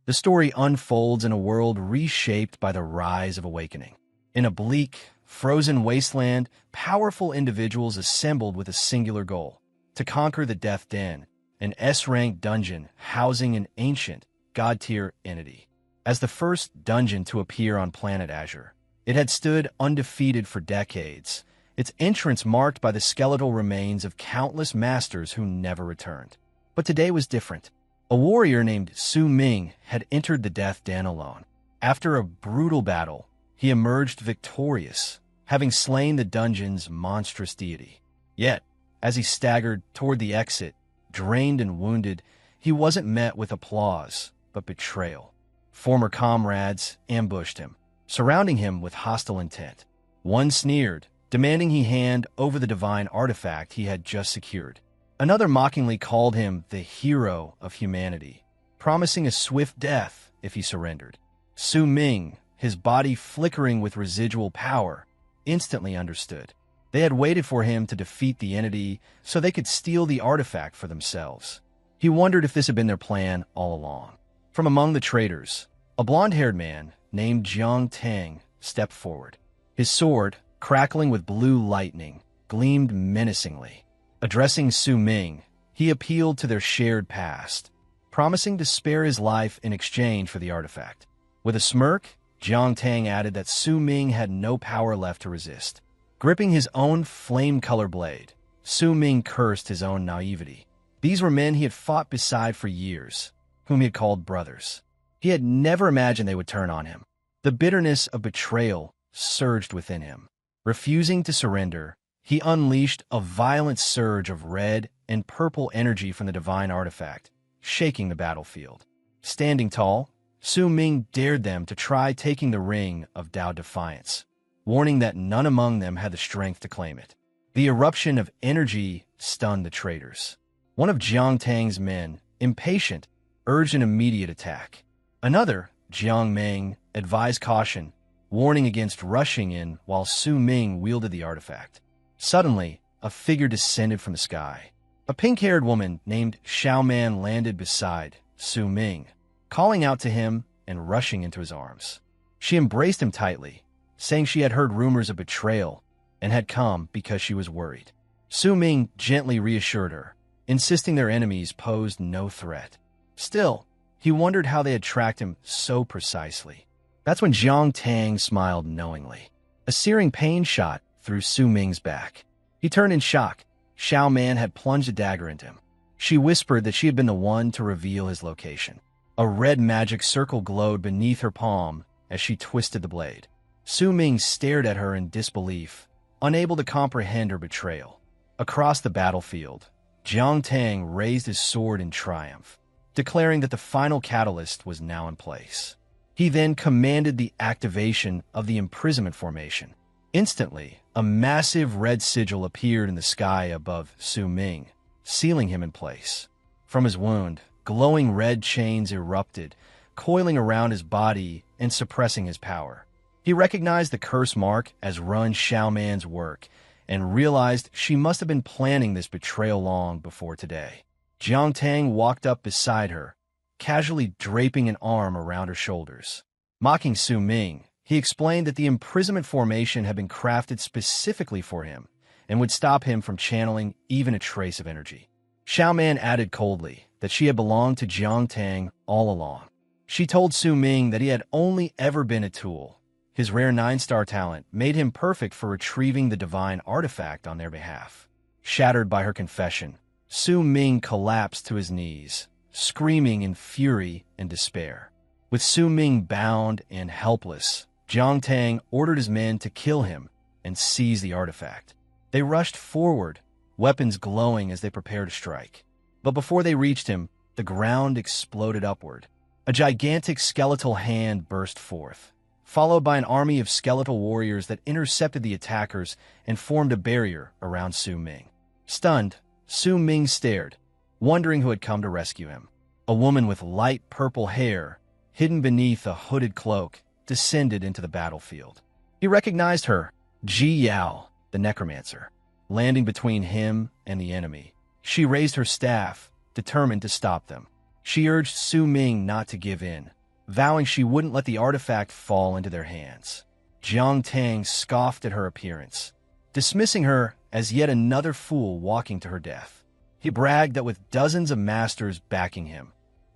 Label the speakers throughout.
Speaker 1: The story unfolds in a world reshaped by the rise of awakening. In a bleak, frozen wasteland, powerful individuals assembled with a singular goal: to conquer the Death Den, an S-rank dungeon housing an ancient, god-tier entity. As the first dungeon to appear on planet Azure, it had stood undefeated for decades, its entrance marked by the skeletal remains of countless masters who never returned. But today was different. A warrior named Su Ming had entered the Death Den alone. After a brutal battle, he emerged victorious, having slain the dungeon's monstrous deity. Yet, as he staggered toward the exit, drained and wounded, he wasn't met with applause, but betrayal. Former comrades ambushed him, surrounding him with hostile intent. One sneered, demanding he hand over the divine artifact he had just secured. Another mockingly called him the hero of humanity, promising a swift death if he surrendered. Su Ming, his body flickering with residual power, instantly understood. They had waited for him to defeat the entity so they could steal the artifact for themselves. He wondered if this had been their plan all along. From among the traitors, a blonde-haired man named Jiang Tang stepped forward. His sword, crackling with blue lightning, gleamed menacingly. Addressing Su Ming, he appealed to their shared past, promising to spare his life in exchange for the artifact. With a smirk, Jiang Tang added that Su Ming had no power left to resist. Gripping his own flame-colored blade, Su Ming cursed his own naivety. These were men he had fought beside for years, whom he had called brothers. He had never imagined they would turn on him. The bitterness of betrayal surged within him. Refusing to surrender, he unleashed a violent surge of red and purple energy from the divine artifact, shaking the battlefield. Standing tall, Su Ming dared them to try taking the ring of Dao Defiance, warning that none among them had the strength to claim it. The eruption of energy stunned the traitors. One of Jiang Tang's men, impatient, urged an immediate attack. Another, Jiang Ming, advised caution, warning against rushing in while Su Ming wielded the artifact. Suddenly, a figure descended from the sky. A pink-haired woman named Xiaoman landed beside Su Ming, calling out to him and rushing into his arms. She embraced him tightly, saying she had heard rumors of betrayal and had come because she was worried. Su Ming gently reassured her, insisting their enemies posed no threat. Still, he wondered how they had tracked him so precisely. That's when Jiang Tang smiled knowingly. A searing pain shot through Su Ming's back. He turned in shock. Xiao Man had plunged a dagger into him. She whispered that she had been the one to reveal his location. A red magic circle glowed beneath her palm as she twisted the blade. Su Ming stared at her in disbelief, unable to comprehend her betrayal. Across the battlefield, Jiang Tang raised his sword in triumph, declaring that the final catalyst was now in place. He then commanded the activation of the imprisonment formation. Instantly, a massive red sigil appeared in the sky above Su Ming, sealing him in place. From his wound, glowing red chains erupted, coiling around his body and suppressing his power. He recognized the curse mark as Run Xiaoman's work and realized she must have been planning this betrayal long before today. Jiang Tang walked up beside her, casually draping an arm around her shoulders. Mocking Su Ming, he explained that the imprisonment formation had been crafted specifically for him and would stop him from channeling even a trace of energy. Xiaoman added coldly that she had belonged to Jiang Tang all along. She told Su Ming that he had only ever been a tool. His rare 9-star talent made him perfect for retrieving the divine artifact on their behalf. Shattered by her confession, Su Ming collapsed to his knees, screaming in fury and despair. With Su Ming bound and helpless, Jiang Tang ordered his men to kill him and seize the artifact. They rushed forward, weapons glowing as they prepared to strike. But before they reached him, the ground exploded upward. A gigantic skeletal hand burst forth, followed by an army of skeletal warriors that intercepted the attackers and formed a barrier around Su Ming. Stunned, Su Ming stared, wondering who had come to rescue him. A woman with light purple hair, hidden beneath a hooded cloak, descended into the battlefield. He recognized her, Ji Yao, the necromancer. Landing between him and the enemy, she raised her staff, determined to stop them. She urged Su Ming not to give in, vowing she wouldn't let the artifact fall into their hands. Jiang Tang scoffed at her appearance, dismissing her as yet another fool walking to her death. He bragged that with dozens of masters backing him,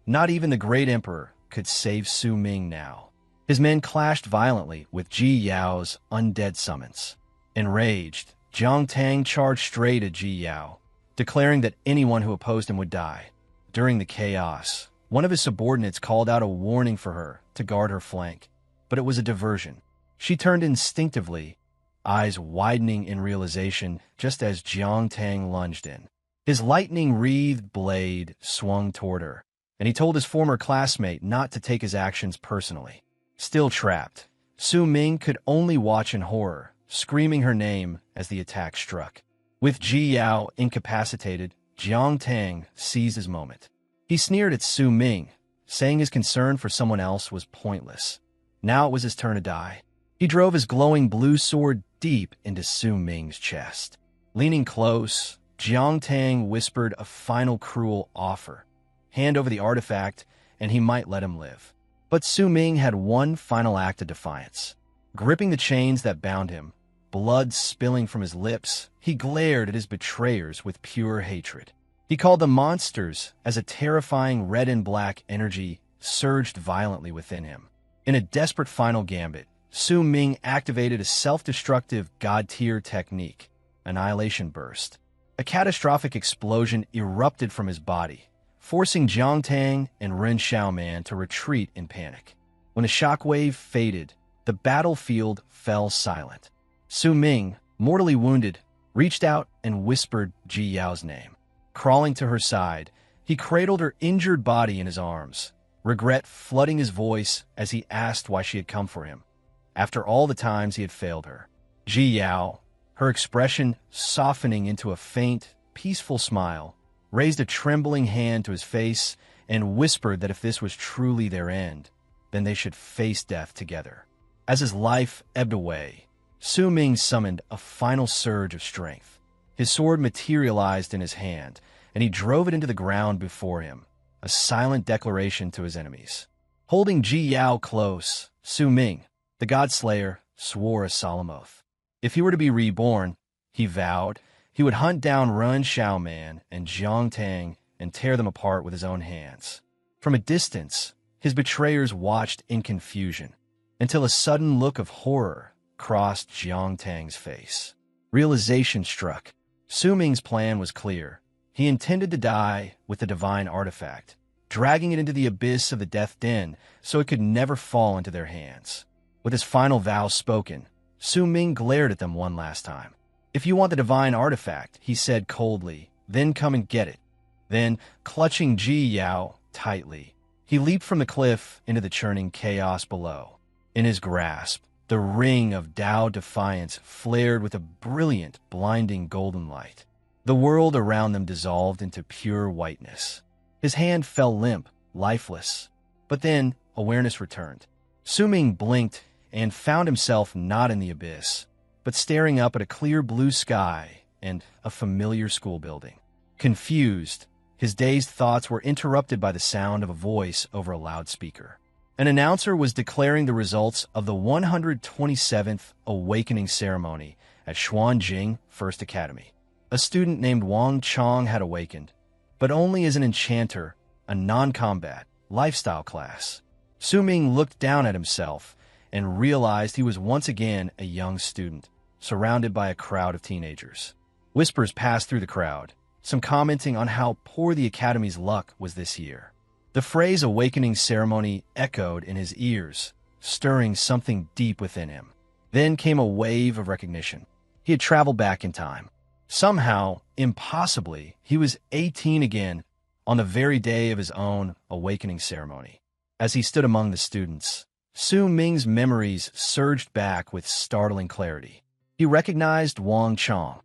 Speaker 1: not even the great emperor could save Su Ming now. His men clashed violently with Ji Yao's undead summons. Enraged, Jiang Tang charged straight at Ji Yao, declaring that anyone who opposed him would die. During the chaos, one of his subordinates called out a warning for her to guard her flank, but it was a diversion. She turned instinctively, eyes widening in realization just as Jiang Tang lunged in. His lightning-wreathed blade swung toward her, and he told his former classmate not to take his actions personally. Still trapped, Su Ming could only watch in horror, screaming her name as the attack struck. With Ji Yao incapacitated, Jiang Tang seized his moment. He sneered at Su Ming, saying his concern for someone else was pointless. Now it was his turn to die. He drove his glowing blue sword deep into Su Ming's chest. Leaning close, Jiang Tang whispered a final cruel offer. Hand over the artifact, and he might let him live. But Su Ming had one final act of defiance. Gripping the chains that bound him, blood spilling from his lips, he glared at his betrayers with pure hatred. He called them monsters as a terrifying red and black energy surged violently within him. In a desperate final gambit, Su Ming activated a self-destructive god-tier technique, Annihilation Burst. A catastrophic explosion erupted from his body, forcing Jiang Tang and Ren Xiaoman to retreat in panic. When the shockwave faded, the battlefield fell silent. Su Ming, mortally wounded, reached out and whispered Ji Yao's name. Crawling to her side, he cradled her injured body in his arms, regret flooding his voice as he asked why she had come for him, after all the times he had failed her. Ji Yao, her expression softening into a faint, peaceful smile, raised a trembling hand to his face and whispered that if this was truly their end, then they should face death together. As his life ebbed away, Su Ming summoned a final surge of strength. His sword materialized in his hand, and he drove it into the ground before him, a silent declaration to his enemies. Holding Ji Yao close, Su Ming, the God-Slayer, swore a solemn oath. If he were to be reborn, he vowed, he would hunt down Ren Xiaoman and Jiang Tang and tear them apart with his own hands. From a distance, his betrayers watched in confusion, until a sudden look of horror crossed Jiang Tang's face. Realization struck. Su Ming's plan was clear. He intended to die with the divine artifact, dragging it into the abyss of the Death Den so it could never fall into their hands. With his final vow spoken, Su Ming glared at them one last time. "If you want the divine artifact," he said coldly, "then come and get it." Then, clutching Ji Yao tightly, he leaped from the cliff into the churning chaos below. In his grasp, the ring of Dao defiance flared with a brilliant, blinding golden light. The world around them dissolved into pure whiteness. His hand fell limp, lifeless. But then, awareness returned. Su Ming blinked and found himself not in the abyss, but staring up at a clear blue sky and a familiar school building. Confused, his dazed thoughts were interrupted by the sound of a voice over a loudspeaker. An announcer was declaring the results of the 127th Awakening Ceremony at Xuanjing First Academy. A student named Wang Chong had awakened, but only as an enchanter, a non-combat, lifestyle class. Su Ming looked down at himself and realized he was once again a young student, surrounded by a crowd of teenagers. Whispers passed through the crowd, some commenting on how poor the Academy's luck was this year. The phrase awakening ceremony echoed in his ears, stirring something deep within him. Then came a wave of recognition. He had traveled back in time. Somehow, impossibly, he was 18 again on the very day of his own awakening ceremony. As he stood among the students, Su Ming's memories surged back with startling clarity. He recognized Wang Chong,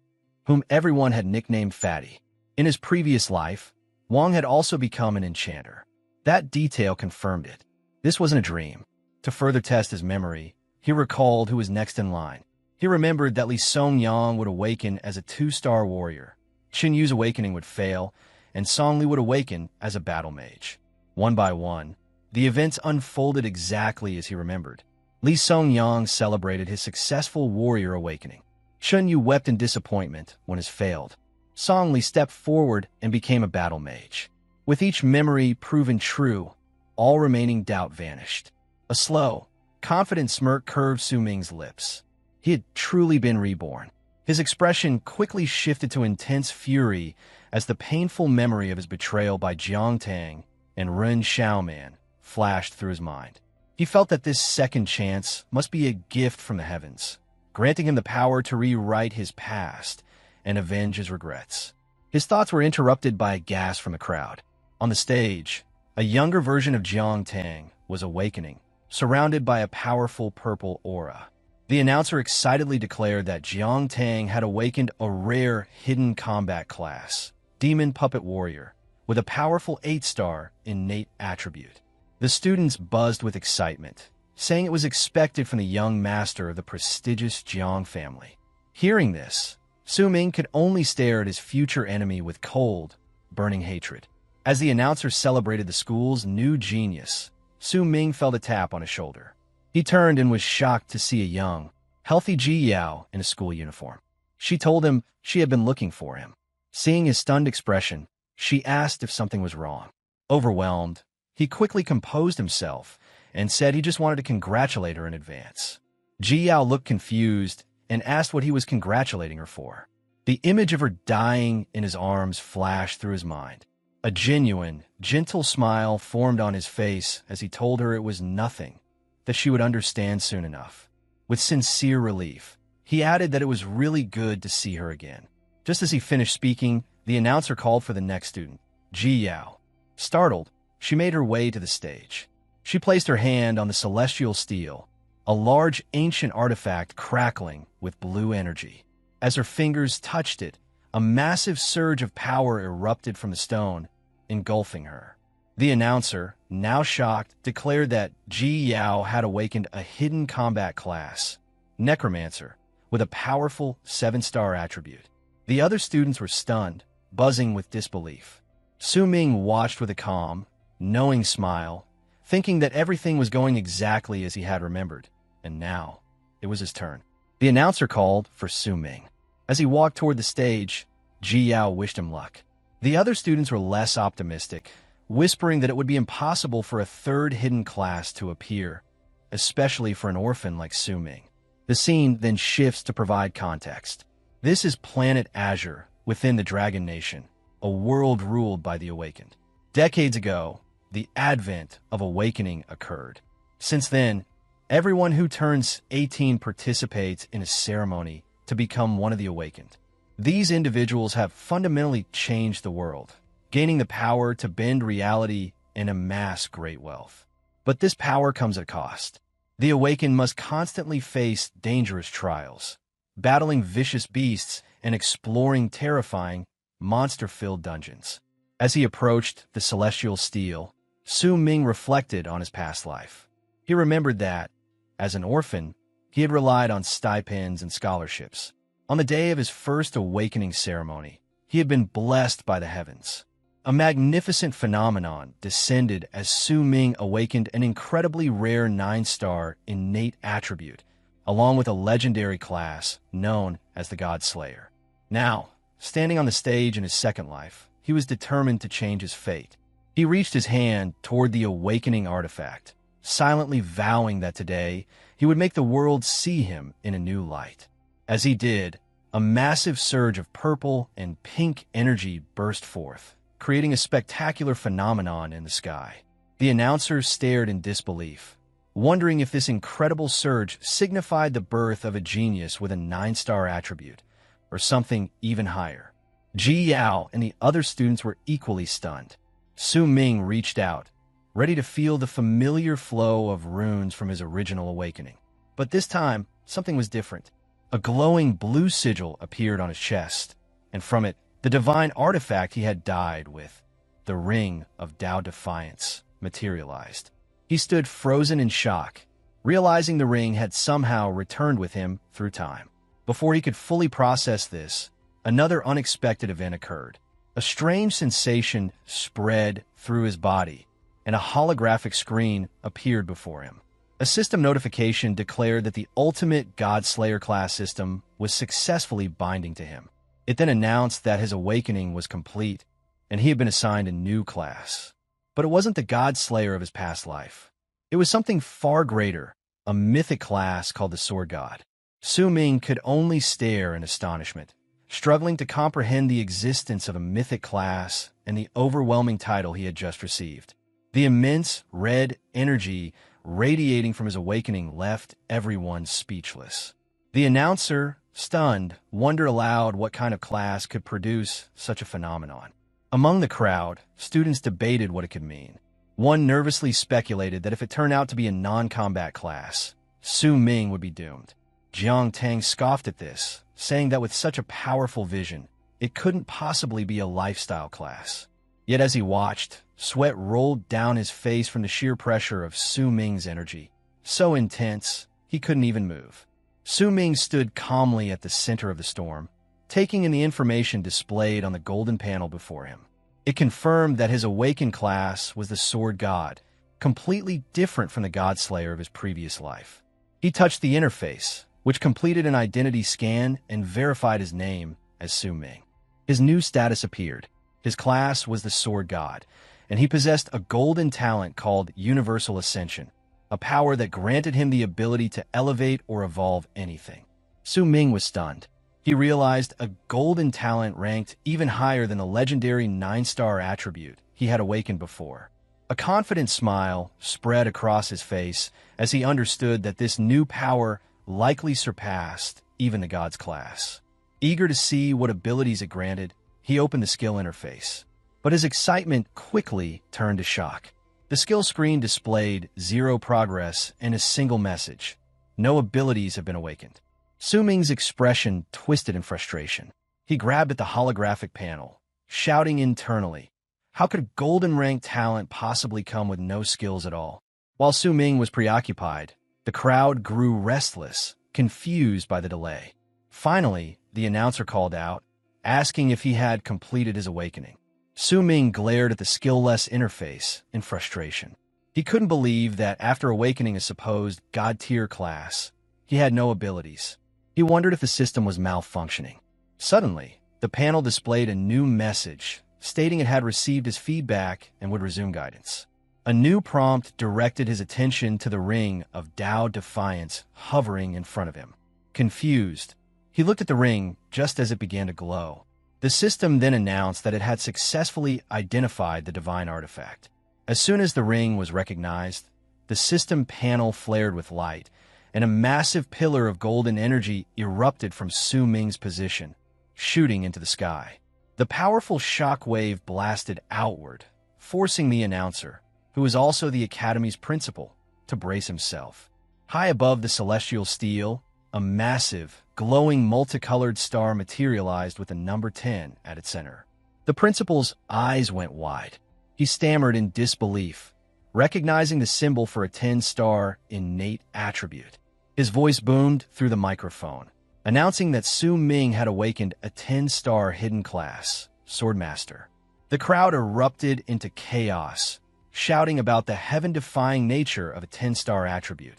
Speaker 1: whom everyone had nicknamed Fatty. In his previous life, Wang had also become an enchanter. That detail confirmed it. This wasn't a dream. To further test his memory, he recalled who was next in line. He remembered that Li Songyang would awaken as a 2-star warrior, Qin Yu's awakening would fail, and Song Li would awaken as a battle mage. One by one, The events unfolded exactly as he remembered. Li Songyang celebrated his successful warrior awakening. Shun Yu wept in disappointment when his failed. Song Li stepped forward and became a battle mage. With each memory proven true, all remaining doubt vanished. A slow, confident smirk curved Su Ming's lips. He had truly been reborn. His expression quickly shifted to intense fury as the painful memory of his betrayal by Jiang Tang and Ren Xiaoman flashed through his mind. He felt that this second chance must be a gift from the heavens, granting him the power to rewrite his past and avenge his regrets. His thoughts were interrupted by a gasp from the crowd. On the stage, a younger version of Jiang Tang was awakening, surrounded by a powerful purple aura. The announcer excitedly declared that Jiang Tang had awakened a rare hidden combat class, Demon Puppet Warrior, with a powerful 8-star innate attribute. The students buzzed with excitement, saying it was expected from the young master of the prestigious Jiang family. Hearing this, Su Ming could only stare at his future enemy with cold, burning hatred. As the announcer celebrated the school's new genius, Su Ming felt a tap on his shoulder. He turned and was shocked to see a young, healthy Ji Yao in a school uniform. She told him she had been looking for him. Seeing his stunned expression, she asked if something was wrong. Overwhelmed, he quickly composed himself and said he just wanted to congratulate her in advance. Ji Yao looked confused and asked what he was congratulating her for. The image of her dying in his arms flashed through his mind. A genuine, gentle smile formed on his face as he told her it was nothing, that she would understand soon enough. With sincere relief, he added that it was really good to see her again. Just as he finished speaking, the announcer called for the next student, Ji Yao. Startled, she made her way to the stage. She placed her hand on the celestial steel, a large ancient artifact crackling with blue energy. As her fingers touched it, a massive surge of power erupted from the stone, engulfing her. The announcer, now shocked, declared that Ji Yao had awakened a hidden combat class, Necromancer, with a powerful 7-star attribute. The other students were stunned, buzzing with disbelief. Su Ming watched with a calm, knowing smile, thinking that everything was going exactly as he had remembered. And now, it was his turn. The announcer called for Su Ming. As he walked toward the stage, Ji Yao wished him luck. The other students were less optimistic, whispering that it would be impossible for a third hidden class to appear, especially for an orphan like Su Ming. The scene then shifts to provide context. This is planet Azure within the Dragon Nation, a world ruled by the Awakened. Decades ago, the advent of awakening occurred. Since then, everyone who turns 18 participates in a ceremony to become one of the Awakened. These individuals have fundamentally changed the world, gaining the power to bend reality and amass great wealth. But this power comes at a cost. The Awakened must constantly face dangerous trials, battling vicious beasts and exploring terrifying, monster-filled dungeons. As he approached the celestial steel, Su Ming reflected on his past life. He remembered that, as an orphan, he had relied on stipends and scholarships. On the day of his first awakening ceremony, he had been blessed by the heavens. A magnificent phenomenon descended as Su Ming awakened an incredibly rare 9-star innate attribute, along with a legendary class known as the God Slayer. Now, standing on the stage in his second life, he was determined to change his fate. He reached his hand toward the awakening artifact, silently vowing that today he would make the world see him in a new light. As he did, a massive surge of purple and pink energy burst forth, creating a spectacular phenomenon in the sky. The announcer stared in disbelief, wondering if this incredible surge signified the birth of a genius with a 9-star attribute, or something even higher. Ji Yao and the other students were equally stunned. Su Ming reached out, ready to feel the familiar flow of runes from his original awakening. But this time, something was different. A glowing blue sigil appeared on his chest, and from it, the divine artifact he had died with, the Ring of Tao Defiance, materialized. He stood frozen in shock, realizing the ring had somehow returned with him through time. Before he could fully process this, another unexpected event occurred. A strange sensation spread through his body, and a holographic screen appeared before him. A system notification declared that the ultimate God Slayer class system was successfully binding to him. It then announced that his awakening was complete, and he had been assigned a new class. But it wasn't the God Slayer of his past life. It was something far greater, a mythic class called the Sword God. Su Ming could only stare in astonishment, struggling to comprehend the existence of a mythic class and the overwhelming title he had just received. The immense red energy radiating from his awakening left everyone speechless. The announcer, stunned, wondered aloud what kind of class could produce such a phenomenon. Among the crowd, students debated what it could mean. One nervously speculated that if it turned out to be a non-combat class, Su Ming would be doomed. Jiang Tang scoffed at this, saying that with such a powerful vision, it couldn't possibly be a lifestyle class. Yet as he watched, sweat rolled down his face from the sheer pressure of Su Ming's energy. So intense, he couldn't even move. Su Ming stood calmly at the center of the storm, taking in the information displayed on the golden panel before him. It confirmed that his awakened class was the Sword God, completely different from the God Slayer of his previous life. He touched the interface, which completed an identity scan and verified his name as Su Ming. His new status appeared. His class was the Sword God, and he possessed a golden talent called Universal Ascension, a power that granted him the ability to elevate or evolve anything. Su Ming was stunned. He realized a golden talent ranked even higher than the legendary 9-star attribute he had awakened before. A confident smile spread across his face as he understood that this new power likely surpassed even the God's class. Eager to see what abilities it granted, he opened the skill interface. But his excitement quickly turned to shock. The skill screen displayed 0 progress and a single message: no abilities have been awakened. Su Ming's expression twisted in frustration. He grabbed at the holographic panel, shouting internally, how could golden rank talent possibly come with no skills at all? While Su Ming was preoccupied, the crowd grew restless, confused by the delay. Finally, the announcer called out, asking if he had completed his awakening. Su Ming glared at the skill-less interface in frustration. He couldn't believe that after awakening a supposed God-tier class, he had no abilities. He wondered if the system was malfunctioning. Suddenly, the panel displayed a new message, stating it had received his feedback and would resume guidance. A new prompt directed his attention to the ring of Tao Defiance hovering in front of him. Confused, he looked at the ring just as it began to glow. The system then announced that it had successfully identified the divine artifact. As soon as the ring was recognized, the system panel flared with light, and a massive pillar of golden energy erupted from Su Ming's position, shooting into the sky. The powerful shock wave blasted outward, forcing the announcer, who was also the Academy's principal, to brace himself. High above the celestial steel, a massive, glowing multicolored star materialized with the number 10 at its center. The principal's eyes went wide. He stammered in disbelief, recognizing the symbol for a 10-star innate attribute. His voice boomed through the microphone, announcing that Su Ming had awakened a 10-star hidden class, Swordmaster. The crowd erupted into chaos, shouting about the heaven-defying nature of a 10-star attribute,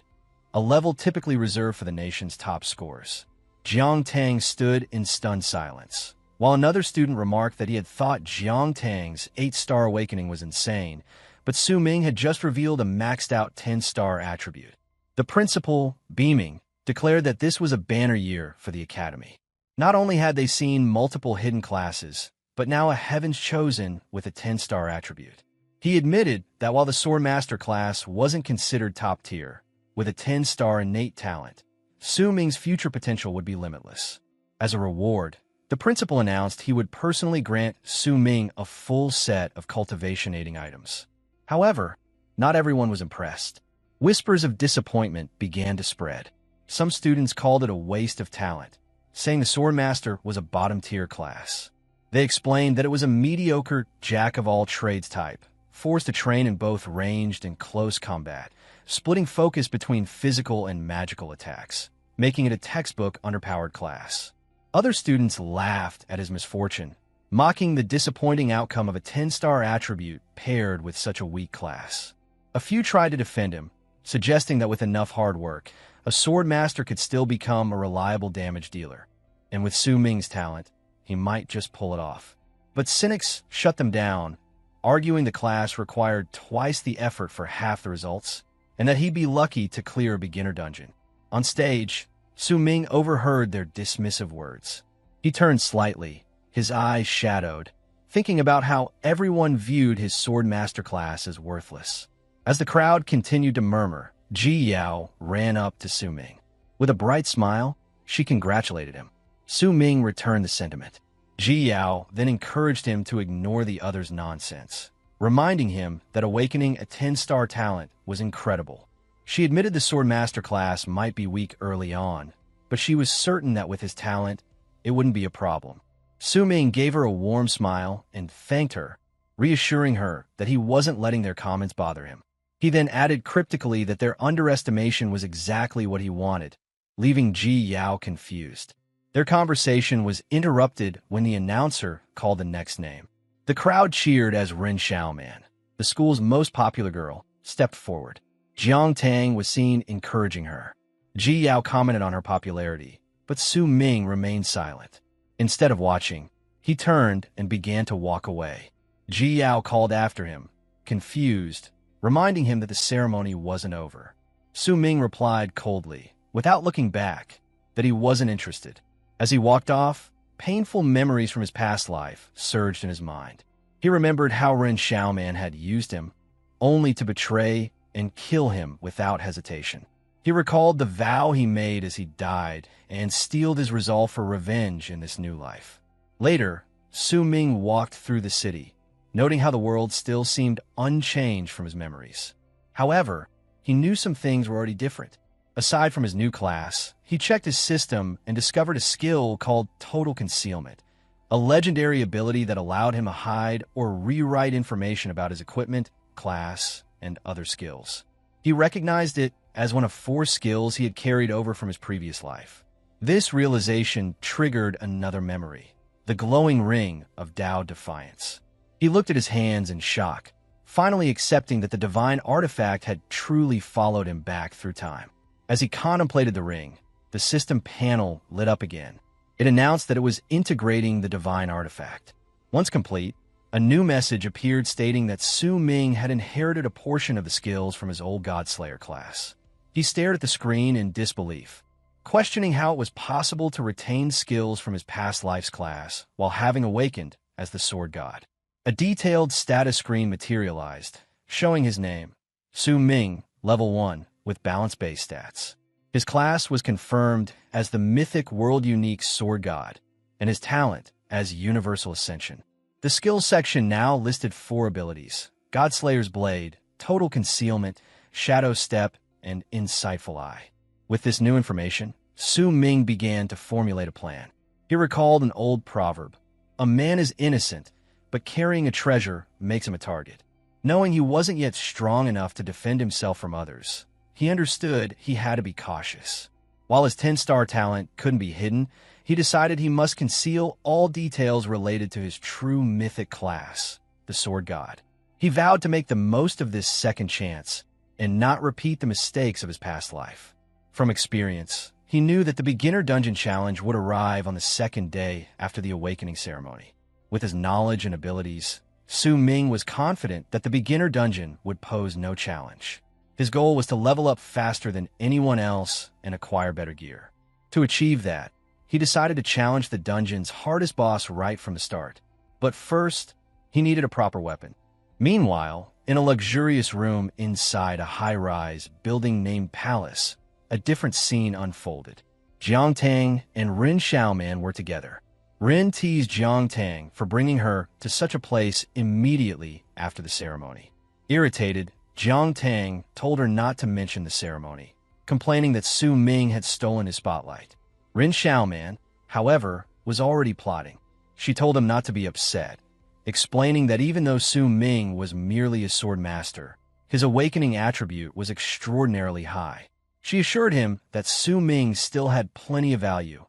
Speaker 1: a level typically reserved for the nation's top scores. Jiang Tang stood in stunned silence, while another student remarked that he had thought Jiang Tang's 8-star awakening was insane, but Su Ming had just revealed a maxed-out 10-star attribute. The principal, beaming, declared that this was a banner year for the Academy. Not only had they seen multiple hidden classes, but now a Heaven's Chosen with a 10-star attribute. He admitted that while the Swordmaster class wasn't considered top tier, with a 10-star innate talent, Su Ming's future potential would be limitless. As a reward, the principal announced he would personally grant Su Ming a full set of cultivation-aiding items. However, not everyone was impressed. Whispers of disappointment began to spread. Some students called it a waste of talent, saying the Swordmaster was a bottom-tier class. They explained that it was a mediocre jack-of-all-trades type, forced to train in both ranged and close combat, splitting focus between physical and magical attacks, making it a textbook underpowered class. Other students laughed at his misfortune, mocking the disappointing outcome of a 10-star attribute paired with such a weak class. A few tried to defend him, suggesting that with enough hard work, a sword master could still become a reliable damage dealer. And with Su Ming's talent, he might just pull it off. But cynics shut them down, arguing the class required twice the effort for half the results, and that he'd be lucky to clear a beginner dungeon. On stage, Su Ming overheard their dismissive words. He turned slightly, his eyes shadowed, thinking about how everyone viewed his sword master class as worthless. As the crowd continued to murmur, Ji Yao ran up to Su Ming. With a bright smile, she congratulated him. Su Ming returned the sentiment. Ji Yao then encouraged him to ignore the other's nonsense, reminding him that awakening a 10-star talent was incredible. She admitted the sword master class might be weak early on, but she was certain that with his talent, it wouldn't be a problem. Su Ming gave her a warm smile and thanked her, reassuring her that he wasn't letting their comments bother him. He then added cryptically that their underestimation was exactly what he wanted, leaving Ji Yao confused. Their conversation was interrupted when the announcer called the next name. The crowd cheered as Ren Xiaoman, the school's most popular girl, stepped forward. Jiang Tang was seen encouraging her. Ji Yao commented on her popularity, but Su Ming remained silent. Instead of watching, he turned and began to walk away. Ji Yao called after him, confused, reminding him that the ceremony wasn't over. Su Ming replied coldly, without looking back, that he wasn't interested. As he walked off, painful memories from his past life surged in his mind. He remembered how Ren Xiaoman had used him, only to betray and kill him without hesitation. He recalled the vow he made as he died and steeled his resolve for revenge in this new life. Later, Su Ming walked through the city, noting how the world still seemed unchanged from his memories. However, he knew some things were already different. Aside from his new class, he checked his system and discovered a skill called Total Concealment, a legendary ability that allowed him to hide or rewrite information about his equipment, class, and other skills. He recognized it as one of 4 skills he had carried over from his previous life. This realization triggered another memory, the glowing ring of Dao Defiance. He looked at his hands in shock, finally accepting that the divine artifact had truly followed him back through time. As he contemplated the ring, the system panel lit up again. It announced that it was integrating the divine artifact. Once complete, a new message appeared stating that Su Ming had inherited a portion of the skills from his old Godslayer class. He stared at the screen in disbelief, questioning how it was possible to retain skills from his past life's class while having awakened as the Sword God. A detailed status screen materialized, showing his name, Su Ming, level 1, with balance-based stats. His class was confirmed as the mythic world-unique Sword God, and his talent as Universal Ascension. The skills section now listed 4 abilities: Godslayer's Blade, Total Concealment, Shadow Step, and Insightful Eye. With this new information, Su Ming began to formulate a plan. He recalled an old proverb: a man is innocent, but carrying a treasure makes him a target. Knowing he wasn't yet strong enough to defend himself from others, he understood he had to be cautious. While his 10-star talent couldn't be hidden, he decided he must conceal all details related to his true mythic class, the Sword God. He vowed to make the most of this second chance and not repeat the mistakes of his past life. From experience, he knew that the beginner dungeon challenge would arrive on the 2nd day after the awakening ceremony. With his knowledge and abilities, Su Ming was confident that the beginner dungeon would pose no challenge. His goal was to level up faster than anyone else and acquire better gear. To achieve that, he decided to challenge the dungeon's hardest boss right from the start. But first, he needed a proper weapon. Meanwhile, in a luxurious room inside a high-rise building named Palace, a different scene unfolded. Jiang Tang and Ren Xiaoman were together. Ren teased Jiang Tang for bringing her to such a place immediately after the ceremony. Irritated, Jiang Tang told her not to mention the ceremony, complaining that Su Ming had stolen his spotlight. Ren Xiaoman, however, was already plotting. She told him not to be upset, explaining that even though Su Ming was merely a sword master, his awakening attribute was extraordinarily high. She assured him that Su Ming still had plenty of value,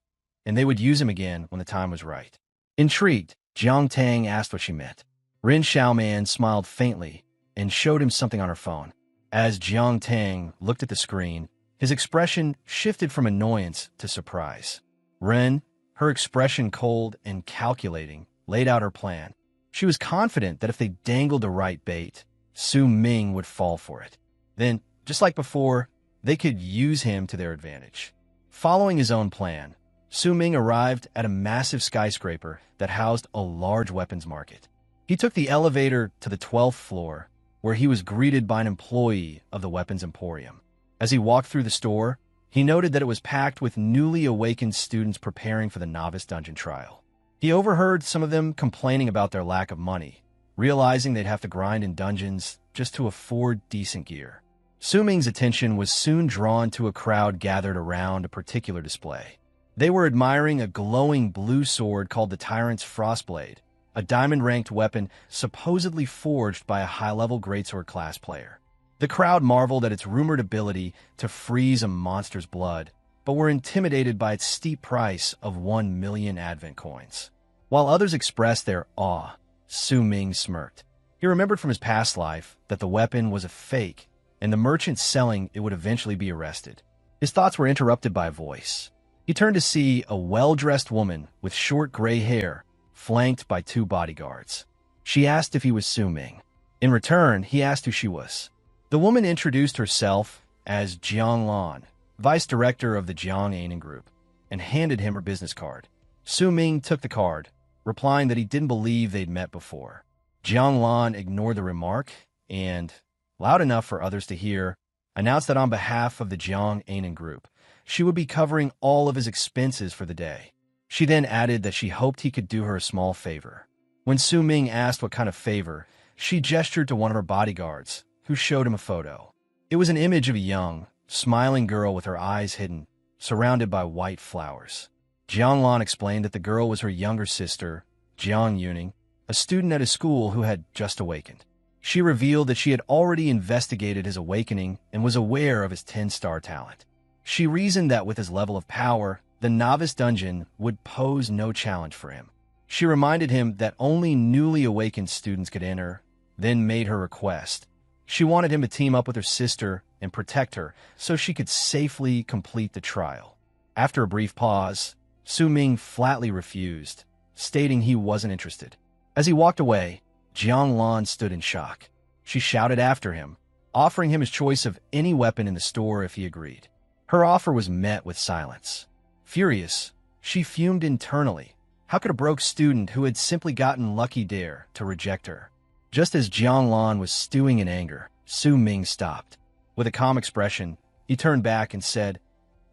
Speaker 1: and they would use him again when the time was right. Intrigued, Jiang Tang asked what she meant. Rin Xiaoman smiled faintly and showed him something on her phone. As Jiang Tang looked at the screen, his expression shifted from annoyance to surprise. Ren, her expression cold and calculating, laid out her plan. She was confident that if they dangled the right bait, Su Ming would fall for it. Then, just like before, they could use him to their advantage. Following his own plan, Su Ming arrived at a massive skyscraper that housed a large weapons market. He took the elevator to the 12th floor, where he was greeted by an employee of the Weapons Emporium. As he walked through the store, he noted that it was packed with newly awakened students preparing for the novice dungeon trial. He overheard some of them complaining about their lack of money, realizing they'd have to grind in dungeons just to afford decent gear. Su Ming's attention was soon drawn to a crowd gathered around a particular display. They were admiring a glowing blue sword called the Tyrant's Frostblade, a diamond-ranked weapon supposedly forged by a high-level greatsword class player. The crowd marveled at its rumored ability to freeze a monster's blood, but were intimidated by its steep price of 1 million Advent coins. While others expressed their awe, Su Ming smirked. He remembered from his past life that the weapon was a fake, and the merchant selling it would eventually be arrested. His thoughts were interrupted by a voice. He turned to see a well-dressed woman with short gray hair, flanked by 2 bodyguards. She asked if he was Su Ming. In return, he asked who she was. The woman introduced herself as Jiang Lan, vice director of the Jiang Ainen Group, and handed him her business card. Su Ming took the card, replying that he didn't believe they'd met before. Jiang Lan ignored the remark and, loud enough for others to hear, announced that on behalf of the Jiang Ainen Group, she would be covering all of his expenses for the day. She then added that she hoped he could do her a small favor. When Su Ming asked what kind of favor, she gestured to one of her bodyguards, who showed him a photo. It was an image of a young, smiling girl with her eyes hidden, surrounded by white flowers. Jiang Lan explained that the girl was her younger sister, Jiang Yuning, a student at his school who had just awakened. She revealed that she had already investigated his awakening and was aware of his 10-star talent. She reasoned that with his level of power, the novice dungeon would pose no challenge for him. She reminded him that only newly awakened students could enter, then made her request. She wanted him to team up with her sister and protect her so she could safely complete the trial. After a brief pause, Su Ming flatly refused, stating he wasn't interested. As he walked away, Jiang Lan stood in shock. She shouted after him, offering him his choice of any weapon in the store if he agreed. Her offer was met with silence. Furious, she fumed internally. How could a broke student who had simply gotten lucky dare to reject her? Just as Jiang Lan was stewing in anger, Su Ming stopped. With a calm expression, he turned back and said,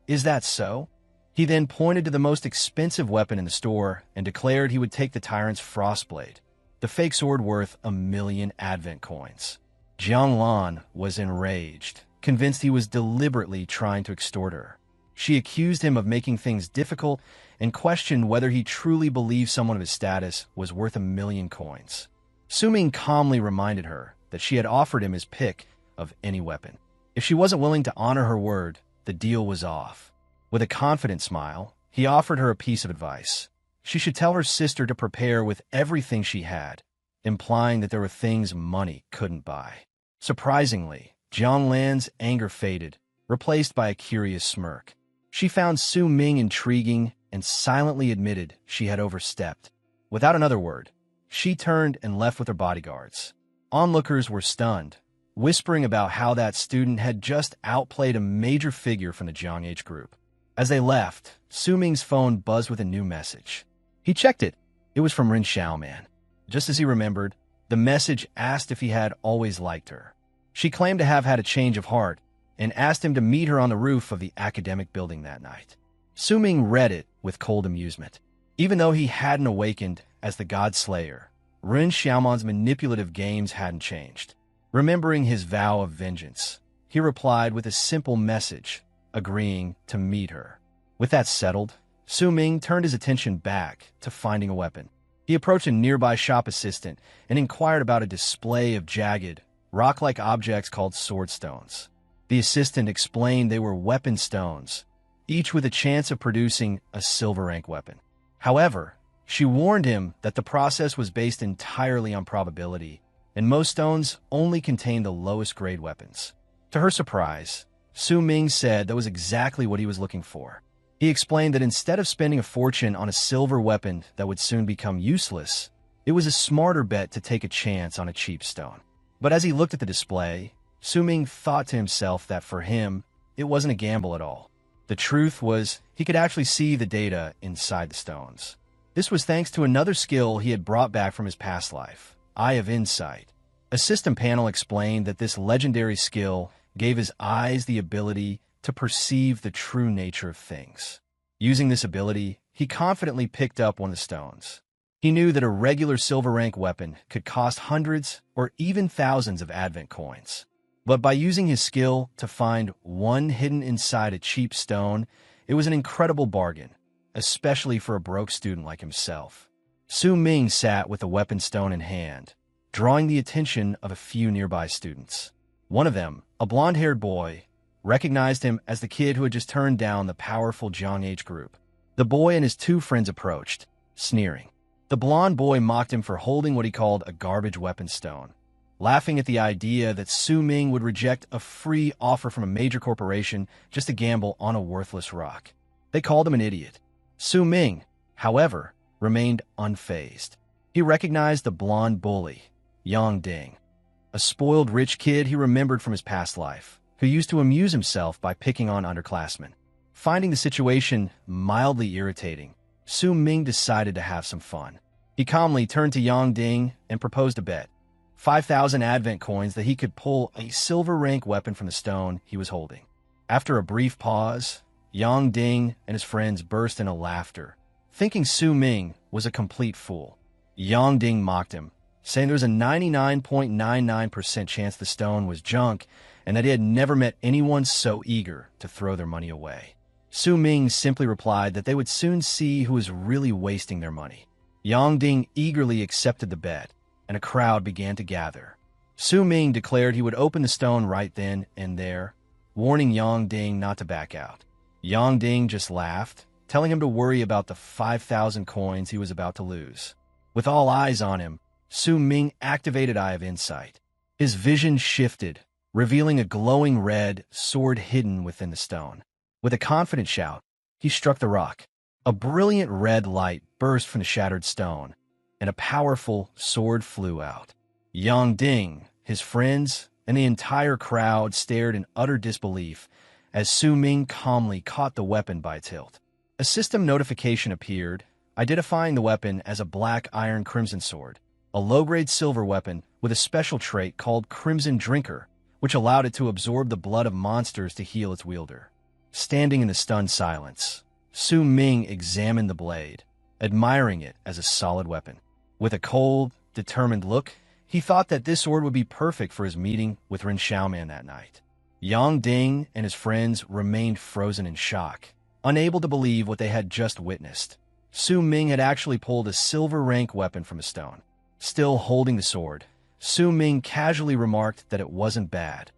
Speaker 1: "Is that so?" He then pointed to the most expensive weapon in the store and declared he would take the Tyrant's Frostblade, the fake sword worth 1 million Advent coins. Jiang Lan was enraged, convinced he was deliberately trying to extort her. She accused him of making things difficult and questioned whether he truly believed someone of his status was worth 1 million coins. Su Ming calmly reminded her that she had offered him his pick of any weapon. If she wasn't willing to honor her word, the deal was off. With a confident smile, he offered her a piece of advice. She should tell her sister to prepare with everything she had, implying that there were things money couldn't buy. Surprisingly, Jiang Lan's anger faded, replaced by a curious smirk. She found Su Ming intriguing and silently admitted she had overstepped. Without another word, she turned and left with her bodyguards. Onlookers were stunned, whispering about how that student had just outplayed a major figure from the Jiang Age group. As they left, Su Ming's phone buzzed with a new message. He checked it. It was from Rin Xiaoman. Just as he remembered, the message asked if he had always liked her. She claimed to have had a change of heart and asked him to meet her on the roof of the academic building that night. Su Ming read it with cold amusement. Even though he hadn't awakened as the God Slayer, Rin Xiaoman's manipulative games hadn't changed. Remembering his vow of vengeance, he replied with a simple message, agreeing to meet her. With that settled, Su Ming turned his attention back to finding a weapon. He approached a nearby shop assistant and inquired about a display of jagged, rock-like objects called sword stones. The assistant explained they were weapon stones, each with a chance of producing a silver rank weapon. However, She warned him that the process was based entirely on probability, and most stones only contained the lowest grade weapons. To her surprise, Su Ming said that was exactly what he was looking for. He explained that instead of spending a fortune on a silver weapon that would soon become useless, it was a smarter bet to take a chance on a cheap stone. But as he looked at the display, Su Ming thought to himself that for him, it wasn't a gamble at all. The truth was, he could actually see the data inside the stones. This was thanks to another skill he had brought back from his past life, Eye of Insight. A system panel explained that this legendary skill gave his eyes the ability to perceive the true nature of things. Using this ability, he confidently picked up one of the stones. He knew that a regular silver rank weapon could cost hundreds or even thousands of advent coins. But by using his skill to find one hidden inside a cheap stone, it was an incredible bargain, especially for a broke student like himself. Su Ming sat with a weapon stone in hand, drawing the attention of a few nearby students. One of them, a blonde-haired boy, recognized him as the kid who had just turned down the powerful Jiang Age group. The boy and his two friends approached, sneering. The blonde boy mocked him for holding what he called a garbage weapon stone, laughing at the idea that Su Ming would reject a free offer from a major corporation just to gamble on a worthless rock. They called him an idiot. Su Ming, however, remained unfazed. He recognized the blonde bully, Yang Ding, a spoiled rich kid he remembered from his past life, who used to amuse himself by picking on underclassmen. Finding the situation mildly irritating, Su Ming decided to have some fun. He calmly turned to Yang Ding and proposed a bet. 5,000 advent coins that he could pull a silver rank weapon from the stone he was holding. After a brief pause, Yang Ding and his friends burst into laughter, thinking Su Ming was a complete fool. Yang Ding mocked him, saying there was a 99.99% chance the stone was junk and that he had never met anyone so eager to throw their money away. Su Ming simply replied that they would soon see who was really wasting their money. Yang Ding eagerly accepted the bet, and a crowd began to gather. Su Ming declared he would open the stone right then and there, warning Yang Ding not to back out. Yang Ding just laughed, telling him to worry about the 5,000 coins he was about to lose. With all eyes on him, Su Ming activated Eye of Insight. His vision shifted, revealing a glowing red sword hidden within the stone. With a confident shout, he struck the rock. A brilliant red light burst from the shattered stone, and a powerful sword flew out. Yang Ding, his friends, and the entire crowd stared in utter disbelief as Su Ming calmly caught the weapon by its hilt. A system notification appeared, identifying the weapon as a black iron crimson sword, a low-grade silver weapon with a special trait called Crimson Drinker, which allowed it to absorb the blood of monsters to heal its wielder. Standing in the stunned silence, Su Ming examined the blade, admiring it as a solid weapon. With a cold, determined look, he thought that this sword would be perfect for his meeting with Ren Xiaoman that night. Yang Ding and his friends remained frozen in shock, unable to believe what they had just witnessed. Su Ming had actually pulled a silver rank weapon from a stone. Still holding the sword, Su Ming casually remarked that it wasn't bad,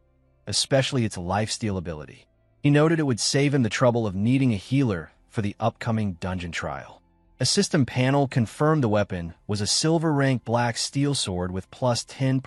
Speaker 1: especially its lifesteal ability. He noted it would save him the trouble of needing a healer for the upcoming dungeon trial. A system panel confirmed the weapon was a silver rank black steel sword with plus 10%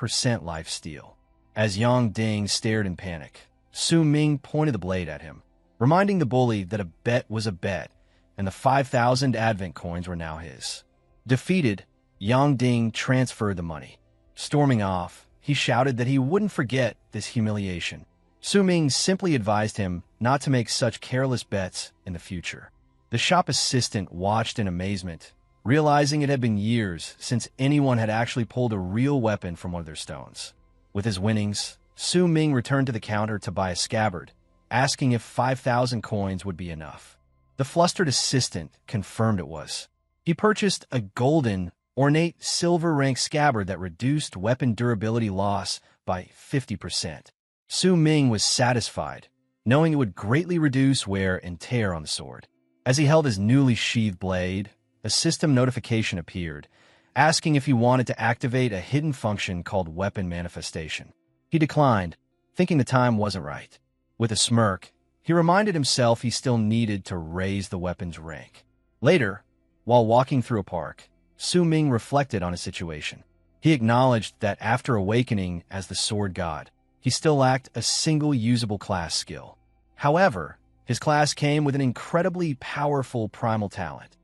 Speaker 1: lifesteal. As Yang Ding stared in panic, Su Ming pointed the blade at him, reminding the bully that a bet was a bet, and the 5,000 advent coins were now his. Defeated, Yang Ding transferred the money. Storming off, he shouted that he wouldn't forget this humiliation. Su Ming simply advised him not to make such careless bets in the future. The shop assistant watched in amazement, realizing it had been years since anyone had actually pulled a real weapon from one of their stones. With his winnings, Su Ming returned to the counter to buy a scabbard, asking if 5,000 coins would be enough. The flustered assistant confirmed it was. He purchased a golden, ornate silver rank scabbard that reduced weapon durability loss by 50%. Su Ming was satisfied, knowing it would greatly reduce wear and tear on the sword. As he held his newly sheathed blade, a system notification appeared, asking if he wanted to activate a hidden function called Weapon Manifestation. He declined, thinking the time wasn't right. With a smirk, he reminded himself he still needed to raise the weapon's rank. Later, While walking through a park, Su Ming reflected on his situation. He acknowledged that after awakening as the sword god, he still lacked a single usable class skill. However, his class came with an incredibly powerful primal talent,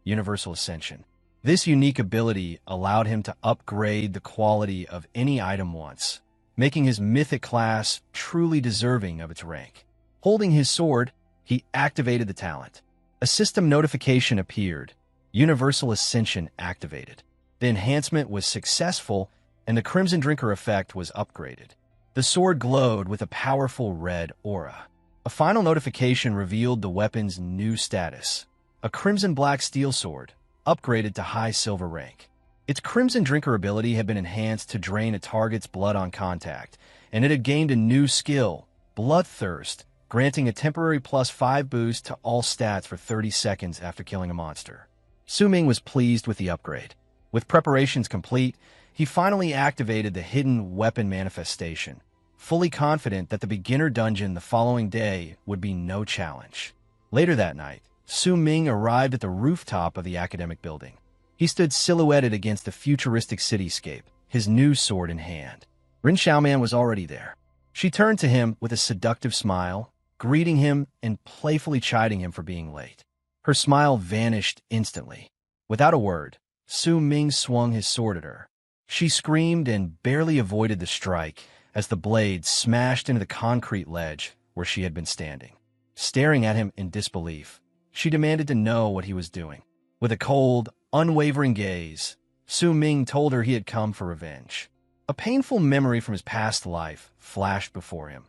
Speaker 1: Universal Ascension. This unique ability allowed him to upgrade the quality of any item once, making his mythic class truly deserving of its rank. Holding his sword, he activated the talent. A system notification appeared. Universal Ascension activated. The enhancement was successful, and the Crimson Drinker effect was upgraded. The sword glowed with a powerful red aura. A final notification revealed the weapon's new status. A Crimson Black Steel Sword, upgraded to high silver rank. Its Crimson Drinker ability had been enhanced to drain a target's blood on contact, and it had gained a new skill, Bloodthirst, granting a temporary +5 boost to all stats for 30 seconds after killing a monster. Su Ming was pleased with the upgrade. With preparations complete, he finally activated the hidden weapon manifestation, fully confident that the beginner dungeon the following day would be no challenge. Later that night, Su Ming arrived at the rooftop of the academic building. He stood silhouetted against the futuristic cityscape, his new sword in hand. Rin Xiaoman was already there. She turned to him with a seductive smile, greeting him and playfully chiding him for being late. Her smile vanished instantly. Without a word, Su Ming swung his sword at her. She screamed and barely avoided the strike as the blade smashed into the concrete ledge where she had been standing. Staring at him in disbelief, she demanded to know what he was doing. With a cold, unwavering gaze, Su Ming told her he had come for revenge. A painful memory from his past life flashed before him.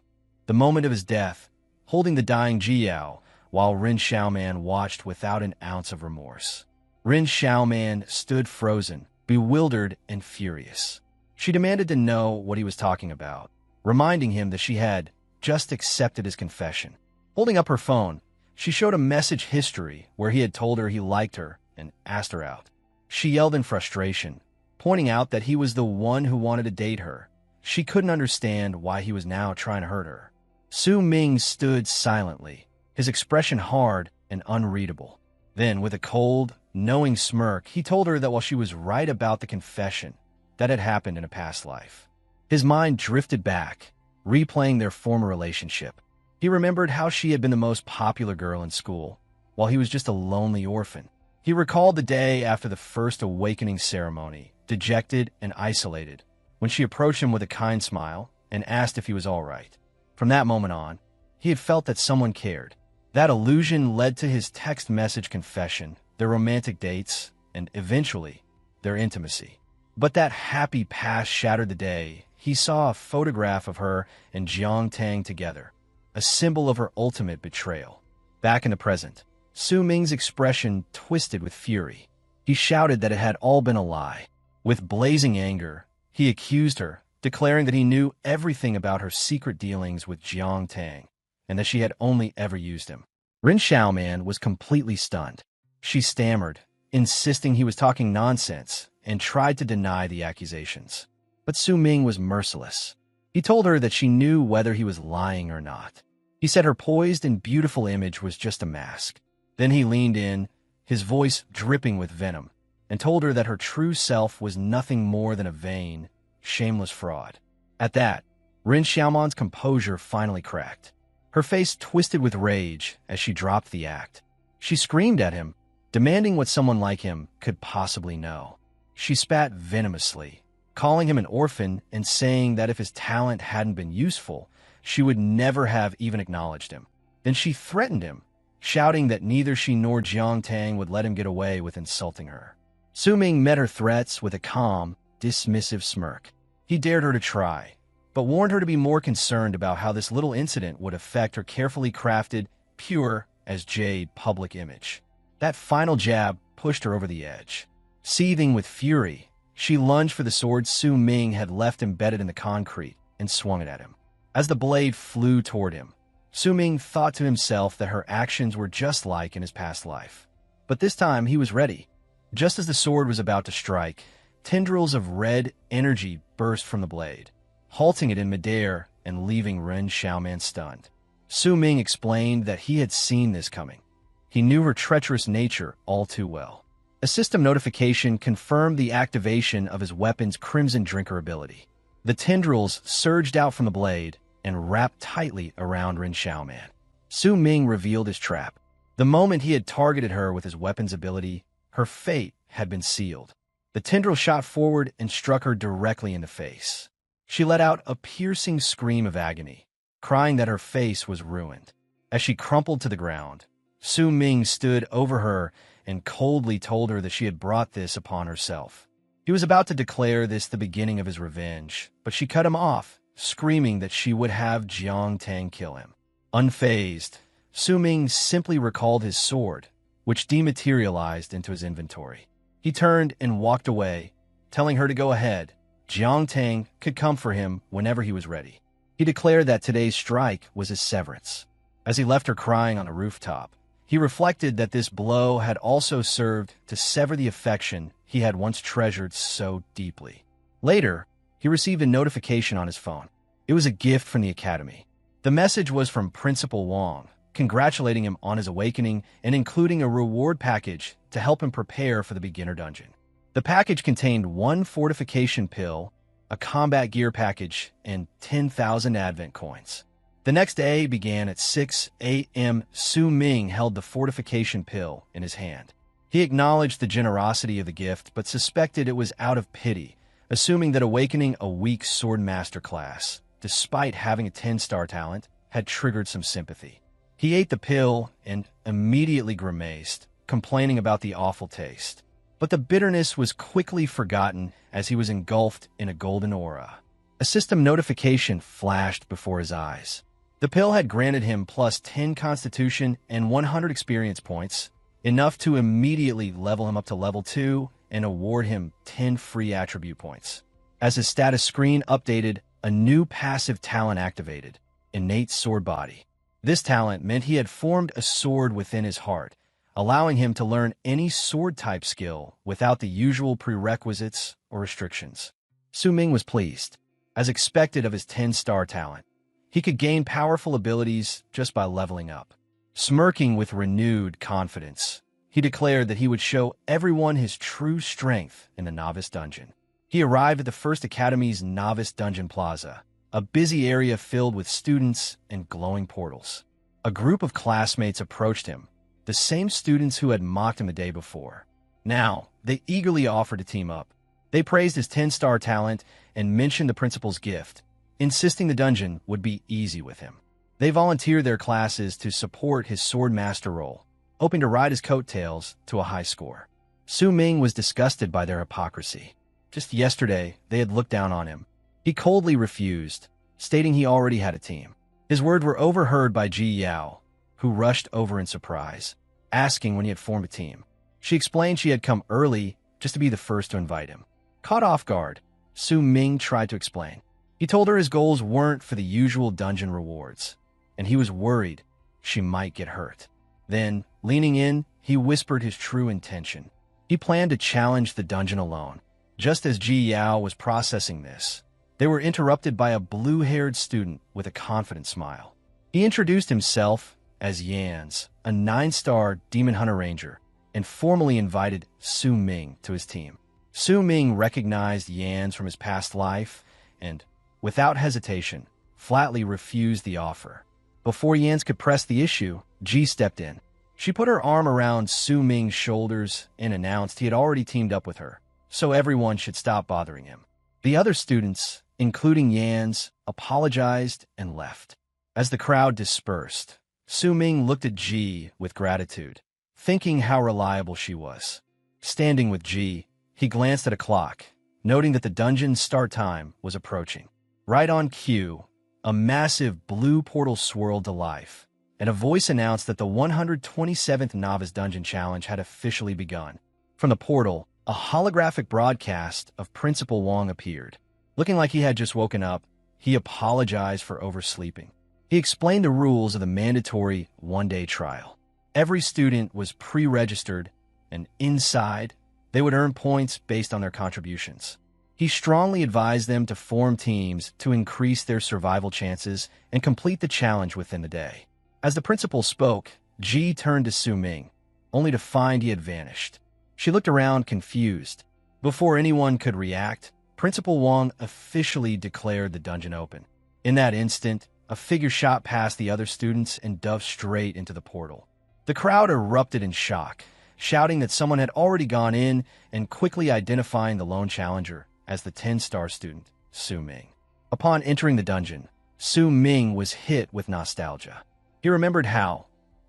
Speaker 1: The moment of his death, holding the dying Jiao, while Rin Xiaoman watched without an ounce of remorse. Rin Xiaoman stood frozen, bewildered and furious. She demanded to know what he was talking about, reminding him that she had just accepted his confession. Holding up her phone, she showed a message history where he had told her he liked her and asked her out. She yelled in frustration, pointing out that he was the one who wanted to date her. She couldn't understand why he was now trying to hurt her. Su Ming stood silently, his expression hard and unreadable. Then, with a cold, knowing smirk, he told her that while she was right about the confession, that had happened in a past life. His mind drifted back, replaying their former relationship. He remembered how she had been the most popular girl in school, while he was just a lonely orphan. He recalled the day after the first awakening ceremony, dejected and isolated, when she approached him with a kind smile and asked if he was all right. From that moment on, he had felt that someone cared. That illusion led to his text message confession, their romantic dates, and eventually, their intimacy. But that happy past shattered the day he saw a photograph of her and Jiang Tang together, a symbol of her ultimate betrayal. Back in the present, Su Ming's expression twisted with fury. He shouted that it had all been a lie. With blazing anger, he accused her, declaring that he knew everything about her secret dealings with Jiang Tang, and that she had only ever used him. Rin Xiaoman was completely stunned. She stammered, insisting he was talking nonsense, and tried to deny the accusations. But Su Ming was merciless. He told her that she knew whether he was lying or not. He said her poised and beautiful image was just a mask. Then he leaned in, his voice dripping with venom, and told her that her true self was nothing more than a vain, shameless fraud. At that, Rin Xiaoman's composure finally cracked. Her face twisted with rage as she dropped the act. She screamed at him, demanding what someone like him could possibly know. She spat venomously, calling him an orphan and saying that if his talent hadn't been useful, she would never have even acknowledged him. Then she threatened him, shouting that neither she nor Jiang Tang would let him get away with insulting her. Su Ming met her threats with a calm, dismissive smirk. He dared her to try, but warned her to be more concerned about how this little incident would affect her carefully crafted, pure as jade public image. That final jab pushed her over the edge. Seething with fury, she lunged for the sword Su Ming had left embedded in the concrete and swung it at him. As the blade flew toward him, Su Ming thought to himself that her actions were just like in his past life. But this time he was ready. Just as the sword was about to strike, tendrils of red energy burst from the blade, halting it in midair and leaving Ren Xiaoman stunned. Su Ming explained that he had seen this coming. He knew her treacherous nature all too well. A system notification confirmed the activation of his weapon's Crimson Drinker ability. The tendrils surged out from the blade and wrapped tightly around Rin Xiaoman. Su Ming revealed his trap. The moment he had targeted her with his weapon's ability, her fate had been sealed. The tendril shot forward and struck her directly in the face. She let out a piercing scream of agony, crying that her face was ruined. As she crumpled to the ground, Su Ming stood over her and coldly told her that she had brought this upon herself. He was about to declare this the beginning of his revenge, but she cut him off, screaming that she would have Jiang Tang kill him. Unfazed, Su Ming simply recalled his sword, which dematerialized into his inventory. He turned and walked away, telling her to go ahead. Jiang Tang could come for him whenever he was ready. He declared that today's strike was his severance. As he left her crying on a rooftop, he reflected that this blow had also served to sever the affection he had once treasured so deeply. Later, he received a notification on his phone. It was a gift from the academy. The message was from Principal Wang, congratulating him on his awakening and including a reward package to help him prepare for the beginner dungeon. The package contained 1 fortification pill, a combat gear package, and 10,000 advent coins. The next day began at 6 a.m. Su Ming held the fortification pill in his hand. He acknowledged the generosity of the gift, but suspected it was out of pity, assuming that awakening a weak sword master class, despite having a 10-star talent, had triggered some sympathy. He ate the pill and immediately grimaced, complaining about the awful taste. But the bitterness was quickly forgotten as he was engulfed in a golden aura. A system notification flashed before his eyes. The pill had granted him plus 10 constitution and 100 experience points, enough to immediately level him up to level 2 and award him 10 free attribute points. As his status screen updated, a new passive talent activated, Innate Sword Body. This talent meant he had formed a sword within his heart, allowing him to learn any sword-type skill without the usual prerequisites or restrictions. Su Ming was pleased. As expected of his 10-star talent, he could gain powerful abilities just by leveling up. Smirking with renewed confidence, he declared that he would show everyone his true strength in the Novice Dungeon. He arrived at the First Academy's Novice Dungeon Plaza, a busy area filled with students and glowing portals. A group of classmates approached him, the same students who had mocked him the day before. Now, they eagerly offered to team up. They praised his 10-star talent and mentioned the principal's gift, insisting the dungeon would be easy with him. They volunteered their classes to support his sword master role, hoping to ride his coattails to a high score. Su Ming was disgusted by their hypocrisy. Just yesterday, they had looked down on him. He coldly refused, stating he already had a team. His words were overheard by Ji Yao, who rushed over in surprise, asking when he had formed a team. She explained she had come early just to be the first to invite him. Caught off guard, Su Ming tried to explain. He told her his goals weren't for the usual dungeon rewards, and he was worried she might get hurt. Then, leaning in, he whispered his true intention. He planned to challenge the dungeon alone. Just as Ji Yao was processing this, they were interrupted by a blue-haired student with a confident smile. He introduced himself as Yans, a 9-star Demon Hunter Ranger, and formally invited Su Ming to his team. Su Ming recognized Yans from his past life and, without hesitation, flatly refused the offer. Before Yans could press the issue, Ji stepped in. She put her arm around Su Ming's shoulders and announced he had already teamed up with her, so everyone should stop bothering him. The other students, including Yans, apologized and left. As the crowd dispersed, Su Ming looked at Ji with gratitude, thinking how reliable she was. Standing with Ji, he glanced at a clock, noting that the dungeon's start time was approaching. Right on cue, a massive blue portal swirled to life, and a voice announced that the 127th Novice Dungeon Challenge had officially begun. From the portal, a holographic broadcast of Principal Wang appeared. Looking like he had just woken up, he apologized for oversleeping. He explained the rules of the mandatory one-day trial. Every student was pre-registered, and inside, they would earn points based on their contributions. He strongly advised them to form teams to increase their survival chances and complete the challenge within the day. As the principal spoke, Ji turned to Su Ming, only to find he had vanished. She looked around confused. Before anyone could react, Principal Wong officially declared the dungeon open. In that instant, a figure shot past the other students and dove straight into the portal. The crowd erupted in shock, shouting that someone had already gone in and quickly identifying the lone challenger as the 10-star student, Su Ming. Upon entering the dungeon, Su Ming was hit with nostalgia. He remembered how,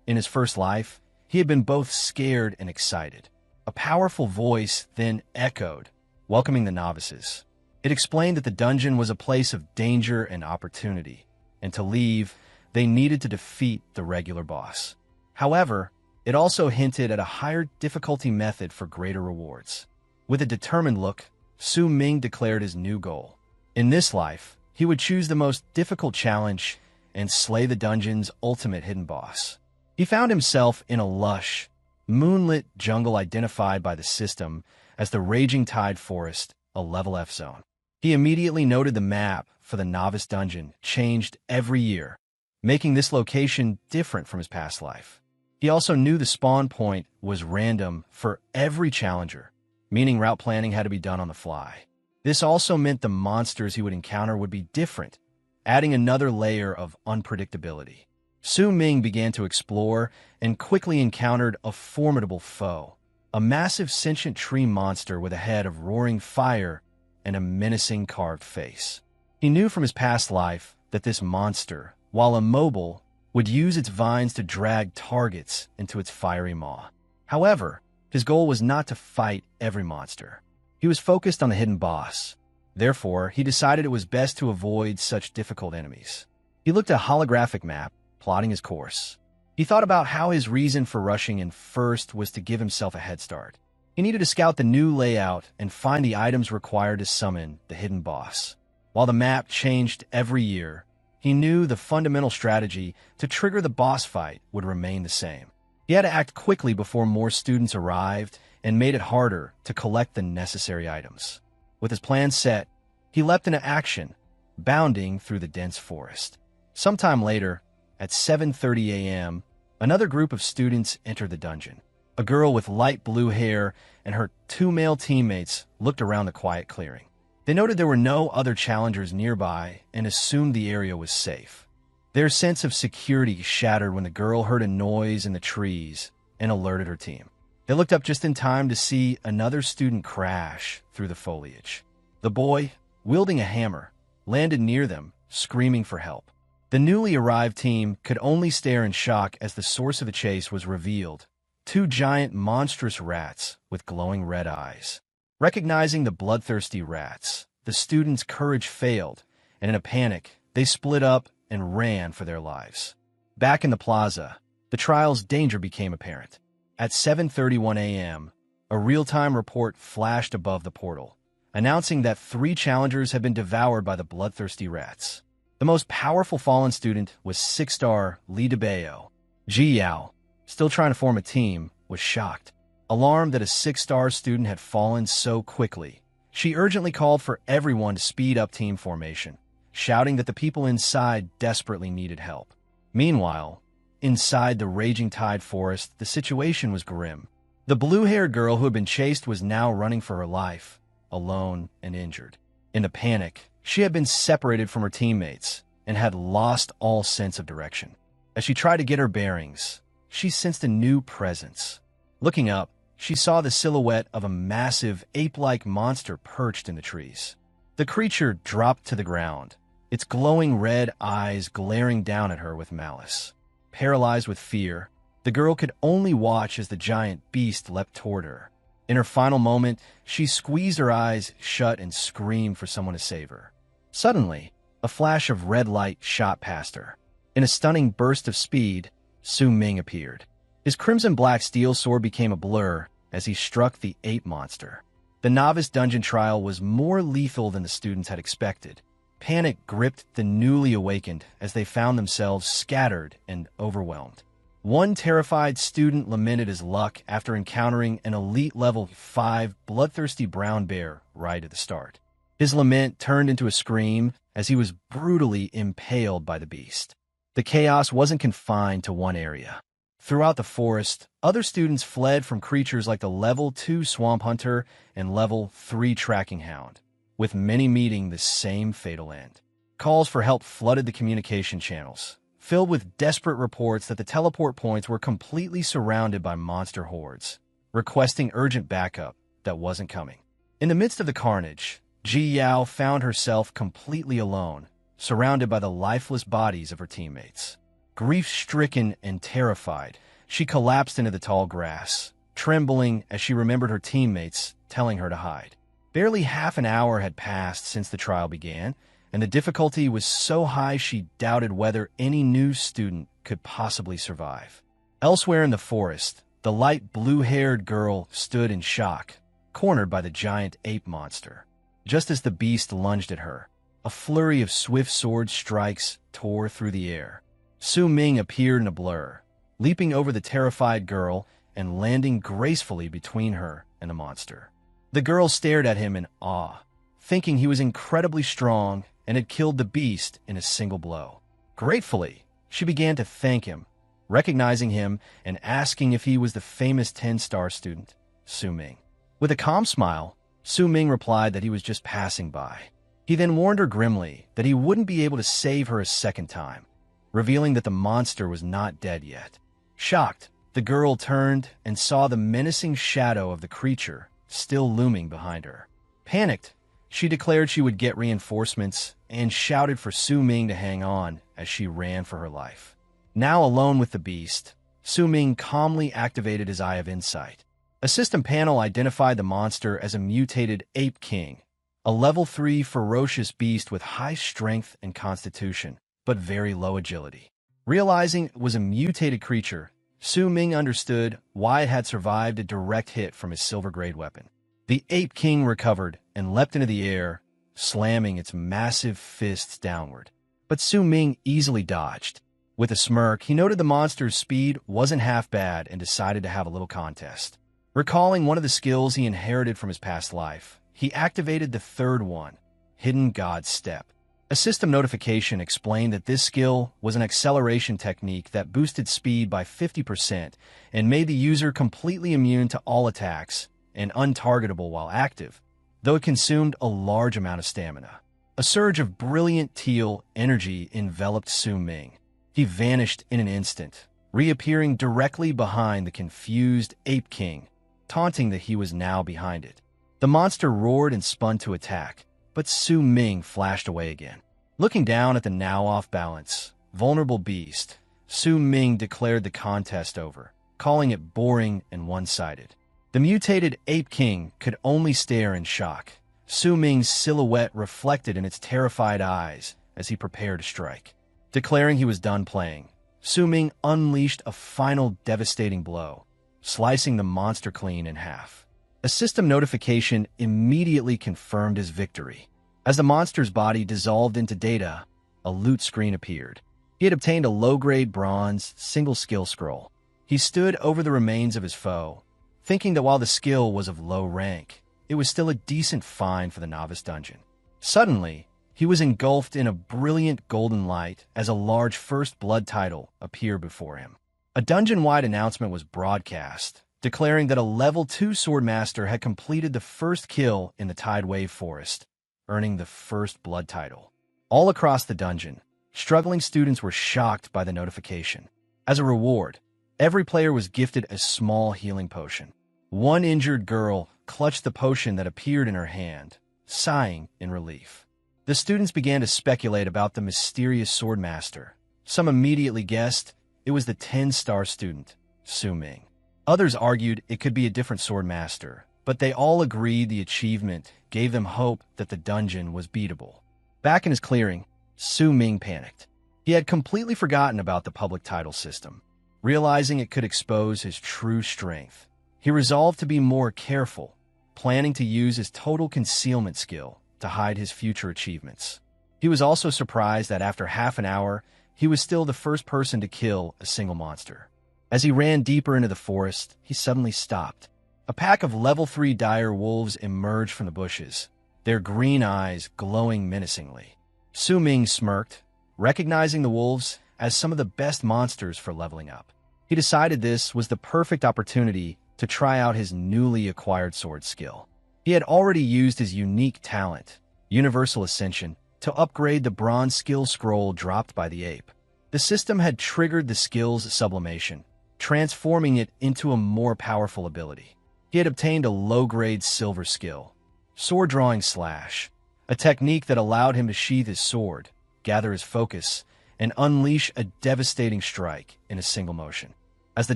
Speaker 1: in his first life, he had been both scared and excited. A powerful voice then echoed, welcoming the novices. It explained that the dungeon was a place of danger and opportunity, and to leave, they needed to defeat the regular boss. However, it also hinted at a higher difficulty method for greater rewards. With a determined look, Su Ming declared his new goal. In this life, he would choose the most difficult challenge and slay the dungeon's ultimate hidden boss. He found himself in a lush, moonlit jungle identified by the system as the Raging Tide Forest, a level F zone. He immediately noted the map for the novice dungeon changed every year, making this location different from his past life. He also knew the spawn point was random for every challenger, meaning route planning had to be done on the fly. This also meant the monsters he would encounter would be different, adding another layer of unpredictability. Su Ming began to explore and quickly encountered a formidable foe, a massive sentient tree monster with a head of roaring fire and a menacing carved face. He knew from his past life that this monster, while immobile, would use its vines to drag targets into its fiery maw. However, his goal was not to fight every monster. He was focused on the hidden boss. Therefore, he decided it was best to avoid such difficult enemies. He looked at a holographic map, plotting his course. He thought about how his reason for rushing in first was to give himself a head start. He needed to scout the new layout and find the items required to summon the hidden boss. While the map changed every year, he knew the fundamental strategy to trigger the boss fight would remain the same. He had to act quickly before more students arrived and made it harder to collect the necessary items. With his plan set, he leapt into action, bounding through the dense forest. Sometime later, at 7:30 a.m., another group of students entered the dungeon. A girl with light blue hair and her two male teammates looked around the quiet clearing. They noted there were no other challengers nearby and assumed the area was safe. Their sense of security shattered when the girl heard a noise in the trees and alerted her team. They looked up just in time to see another student crash through the foliage. The boy, wielding a hammer, landed near them, screaming for help. The newly arrived team could only stare in shock as the source of the chase was revealed: two giant monstrous rats with glowing red eyes. Recognizing the bloodthirsty rats, the students' courage failed, and in a panic, they split up and ran for their lives. Back in the plaza, the trial's danger became apparent. At 7:31 a.m., a real-time report flashed above the portal, announcing that 3 challengers had been devoured by the bloodthirsty rats. The most powerful fallen student was 6-star Li Debeo. Ji Yao, still trying to form a team, was shocked. Alarmed that a 6-star student had fallen so quickly, she urgently called for everyone to speed up team formation, shouting that the people inside desperately needed help. Meanwhile, inside the Raging Tide Forest, the situation was grim. The blue-haired girl who had been chased was now running for her life, alone and injured. In a panic, she had been separated from her teammates and had lost all sense of direction. As she tried to get her bearings, she sensed a new presence. Looking up, she saw the silhouette of a massive ape-like monster perched in the trees. The creature dropped to the ground, its glowing red eyes glaring down at her with malice. Paralyzed with fear, the girl could only watch as the giant beast leapt toward her. In her final moment, she squeezed her eyes shut and screamed for someone to save her. Suddenly, a flash of red light shot past her. In a stunning burst of speed, Su Ming appeared. His crimson-black steel sword became a blur as he struck the ape monster. The novice dungeon trial was more lethal than the students had expected. Panic gripped the newly awakened as they found themselves scattered and overwhelmed. One terrified student lamented his luck after encountering an elite level 5 bloodthirsty brown bear right at the start. His lament turned into a scream as he was brutally impaled by the beast. The chaos wasn't confined to one area. Throughout the forest, other students fled from creatures like the Level 2 Swamp Hunter and Level 3 Tracking Hound, with many meeting the same fatal end. Calls for help flooded the communication channels, filled with desperate reports that the teleport points were completely surrounded by monster hordes, requesting urgent backup that wasn't coming. In the midst of the carnage, Ji Yao found herself completely alone, surrounded by the lifeless bodies of her teammates. Grief-stricken and terrified, she collapsed into the tall grass, trembling as she remembered her teammates telling her to hide. Barely half an hour had passed since the trial began, and the difficulty was so high she doubted whether any new student could possibly survive. Elsewhere in the forest, the light blue-haired girl stood in shock, cornered by the giant ape monster. Just as the beast lunged at her, a flurry of swift sword strikes tore through the air. Su Ming appeared in a blur, leaping over the terrified girl and landing gracefully between her and the monster. The girl stared at him in awe, thinking he was incredibly strong and had killed the beast in a single blow. Gratefully, she began to thank him, recognizing him and asking if he was the famous 10-star student, Su Ming. With a calm smile, Su Ming replied that he was just passing by. He then warned her grimly that he wouldn't be able to save her a second time, revealing that the monster was not dead yet. Shocked, the girl turned and saw the menacing shadow of the creature still looming behind her. Panicked, she declared she would get reinforcements and shouted for Su Ming to hang on as she ran for her life. Now alone with the beast, Su Ming calmly activated his Eye of Insight. A system panel identified the monster as a mutated Ape King, a Level 3 ferocious beast with high strength and constitution, but very low agility. Realizing it was a mutated creature, Su Ming understood why it had survived a direct hit from his silver-grade weapon. The Ape King recovered and leapt into the air, slamming its massive fists downward. But Su Ming easily dodged. With a smirk, he noted the monster's speed wasn't half bad and decided to have a little contest. Recalling one of the skills he inherited from his past life, he activated the third one, Hidden God Step. A system notification explained that this skill was an acceleration technique that boosted speed by 50% and made the user completely immune to all attacks and untargetable while active, though it consumed a large amount of stamina. A surge of brilliant teal energy enveloped Su Ming. He vanished in an instant, reappearing directly behind the confused Ape King, taunting that he was now behind it. The monster roared and spun to attack, but Su Ming flashed away again. Looking down at the now off-balance, vulnerable beast, Su Ming declared the contest over, calling it boring and one-sided. The mutated Ape King could only stare in shock, Su Ming's silhouette reflected in its terrified eyes as he prepared to strike. Declaring he was done playing, Su Ming unleashed a final devastating blow, slicing the monster clean in half. A system notification immediately confirmed his victory. As the monster's body dissolved into data, a loot screen appeared. He had obtained a low-grade bronze single-skill scroll. He stood over the remains of his foe, thinking that while the skill was of low rank, it was still a decent find for the novice dungeon. Suddenly, he was engulfed in a brilliant golden light as a large First Blood title appeared before him. A dungeon-wide announcement was broadcast, declaring that a Level 2 Swordmaster had completed the first kill in the Tidewave Forest, earning the First Blood title. All across the dungeon, struggling students were shocked by the notification. As a reward, every player was gifted a small healing potion. One injured girl clutched the potion that appeared in her hand, sighing in relief. The students began to speculate about the mysterious Swordmaster. Some immediately guessed it was the 10-star student, Su Ming. Others argued it could be a different Swordmaster, but they all agreed the achievement gave them hope that the dungeon was beatable. Back in his clearing, Su Ming panicked. He had completely forgotten about the public title system. Realizing it could expose his true strength, he resolved to be more careful, planning to use his total concealment skill to hide his future achievements. He was also surprised that after half an hour, he was still the first person to kill a single monster. As he ran deeper into the forest, he suddenly stopped. A pack of Level 3 dire wolves emerged from the bushes, their green eyes glowing menacingly. Su Ming smirked, recognizing the wolves as some of the best monsters for leveling up. He decided this was the perfect opportunity to try out his newly acquired sword skill. He had already used his unique talent, Universal Ascension, to upgrade the bronze skill scroll dropped by the ape. The system had triggered the skill's sublimation, transforming it into a more powerful ability. He had obtained a low-grade silver skill, Sword Drawing Slash, a technique that allowed him to sheath his sword, gather his focus, and unleash a devastating strike in a single motion. As the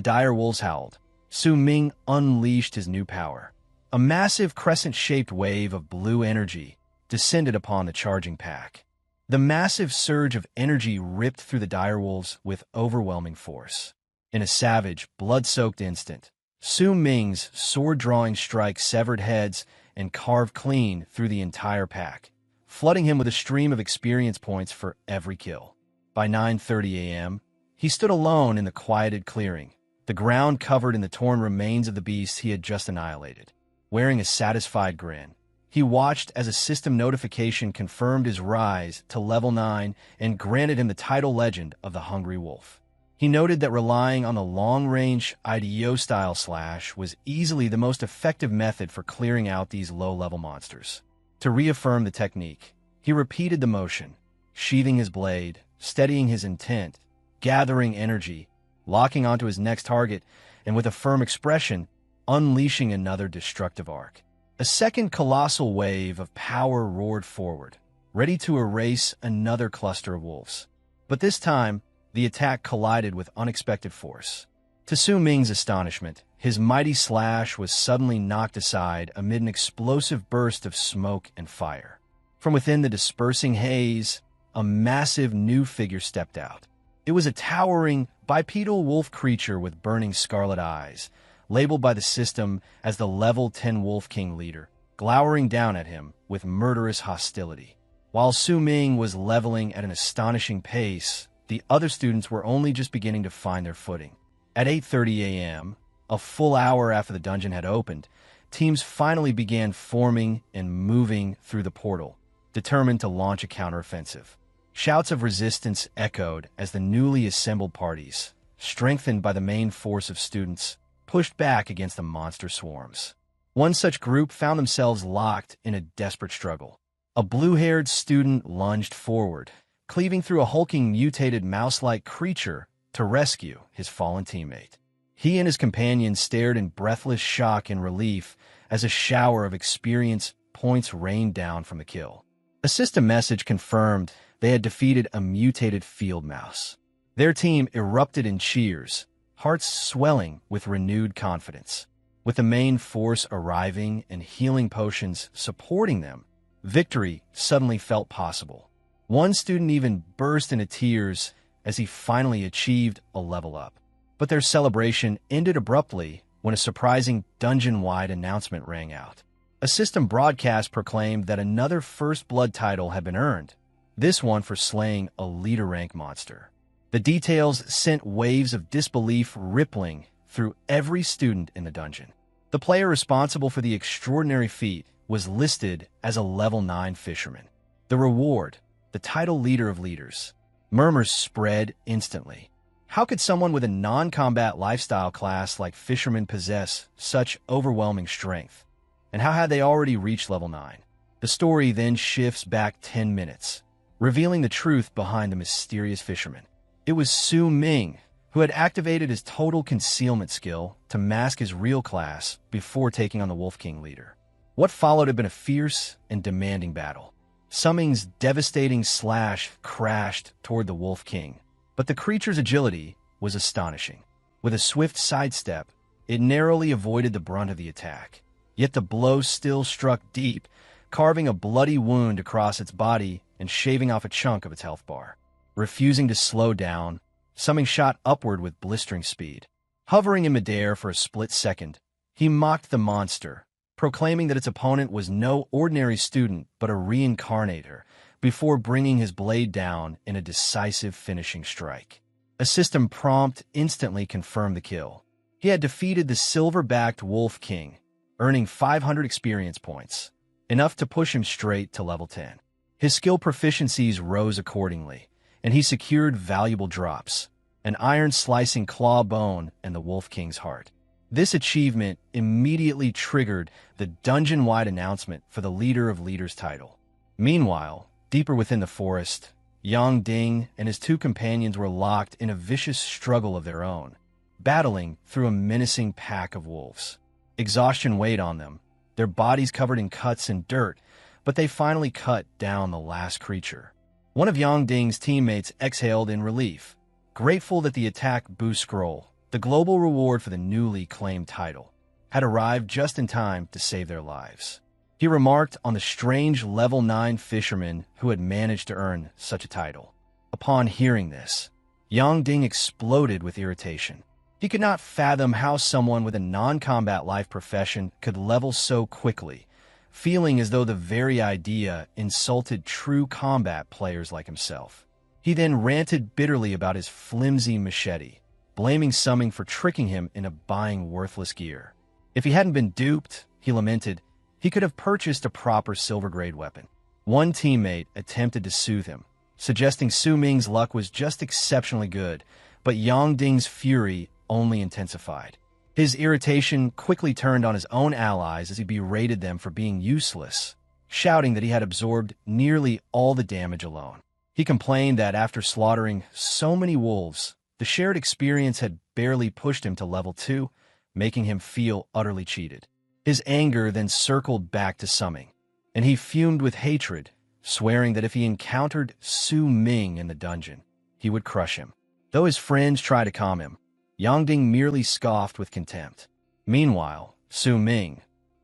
Speaker 1: dire wolves howled, Su Ming unleashed his new power. A massive crescent-shaped wave of blue energy descended upon the charging pack. The massive surge of energy ripped through the direwolves with overwhelming force. In a savage, blood-soaked instant, Su Ming's sword-drawing strike severed heads and carved clean through the entire pack, flooding him with a stream of experience points for every kill. By 9:30 a.m., he stood alone in the quieted clearing, the ground covered in the torn remains of the beast he had just annihilated. Wearing a satisfied grin, he watched as a system notification confirmed his rise to level 9 and granted him the title legend of the Hungry Wolf. He noted that relying on the long-range IDO-style slash was easily the most effective method for clearing out these low-level monsters. To reaffirm the technique, he repeated the motion, sheathing his blade, steadying his intent, gathering energy, locking onto his next target, and with a firm expression, unleashing another destructive arc. A second colossal wave of power roared forward, ready to erase another cluster of wolves. But this time, the attack collided with unexpected force. To Su Ming's astonishment, his mighty slash was suddenly knocked aside amid an explosive burst of smoke and fire. From within the dispersing haze, a massive new figure stepped out. It was a towering, bipedal wolf creature with burning scarlet eyes, labeled by the system as the Level 10 Wolf King leader, glowering down at him with murderous hostility. While Su Ming was leveling at an astonishing pace, the other students were only just beginning to find their footing. At 8:30 a.m., a full hour after the dungeon had opened, teams finally began forming and moving through the portal, determined to launch a counteroffensive. Shouts of resistance echoed as the newly assembled parties, strengthened by the main force of students, pushed back against the monster swarms. One such group found themselves locked in a desperate struggle. A blue-haired student lunged forward, cleaving through a hulking mutated mouse-like creature to rescue his fallen teammate. He and his companions stared in breathless shock and relief as a shower of experience points rained down from the kill. A system message confirmed they had defeated a mutated field mouse. Their team erupted in cheers, hearts swelling with renewed confidence. With the main force arriving and healing potions supporting them, victory suddenly felt possible. One student even burst into tears as he finally achieved a level up. But their celebration ended abruptly when a surprising dungeon-wide announcement rang out. A system broadcast proclaimed that another First Blood title had been earned, this one for slaying a leader-rank monster. The details sent waves of disbelief rippling through every student in the dungeon. The player responsible for the extraordinary feat was listed as a level 9 fisherman. The reward, the title leader of leaders. Murmurs spread instantly. How could someone with a non-combat lifestyle class like fisherman possess such overwhelming strength? And how had they already reached level 9? The story then shifts back 10 minutes, revealing the truth behind the mysterious fisherman. It was Su Ming, who had activated his total concealment skill to mask his real class before taking on the Wolf King leader. What followed had been a fierce and demanding battle. Su Ming's devastating slash crashed toward the Wolf King, but the creature's agility was astonishing. With a swift sidestep, it narrowly avoided the brunt of the attack. Yet the blow still struck deep, carving a bloody wound across its body and shaving off a chunk of its health bar. Refusing to slow down, Su Ming shot upward with blistering speed. Hovering in midair for a split second, he mocked the monster, proclaiming that its opponent was no ordinary student but a reincarnator, before bringing his blade down in a decisive finishing strike. A system prompt instantly confirmed the kill. He had defeated the silver-backed Wolf King, earning 500 experience points, enough to push him straight to level 10. His skill proficiencies rose accordingly, and he secured valuable drops, an iron-slicing claw bone, and the Wolf King's heart. This achievement immediately triggered the dungeon-wide announcement for the Leader of Leaders title. Meanwhile, deeper within the forest, Yang Ding and his two companions were locked in a vicious struggle of their own, battling through a menacing pack of wolves. Exhaustion weighed on them, their bodies covered in cuts and dirt, but they finally cut down the last creature. One of Yang Ding's teammates exhaled in relief, grateful that the attack boost scroll, the global reward for the newly claimed title, had arrived just in time to save their lives. He remarked on the strange level 9 fisherman who had managed to earn such a title. Upon hearing this, Yang Ding exploded with irritation. He could not fathom how someone with a non-combat life profession could level so quickly, feeling as though the very idea insulted true combat players like himself. He then ranted bitterly about his flimsy machete, blaming Summing for tricking him into buying worthless gear. If he hadn't been duped, he lamented, he could have purchased a proper silver-grade weapon. One teammate attempted to soothe him, suggesting Su Ming's luck was just exceptionally good, but Yang Ding's fury only intensified. His irritation quickly turned on his own allies as he berated them for being useless, shouting that he had absorbed nearly all the damage alone. He complained that after slaughtering so many wolves, the shared experience had barely pushed him to level 2, making him feel utterly cheated. His anger then circled back to Summing, and he fumed with hatred, swearing that if he encountered Su Ming in the dungeon, he would crush him. Though his friends tried to calm him, Yang Ding merely scoffed with contempt. Meanwhile, Su Ming,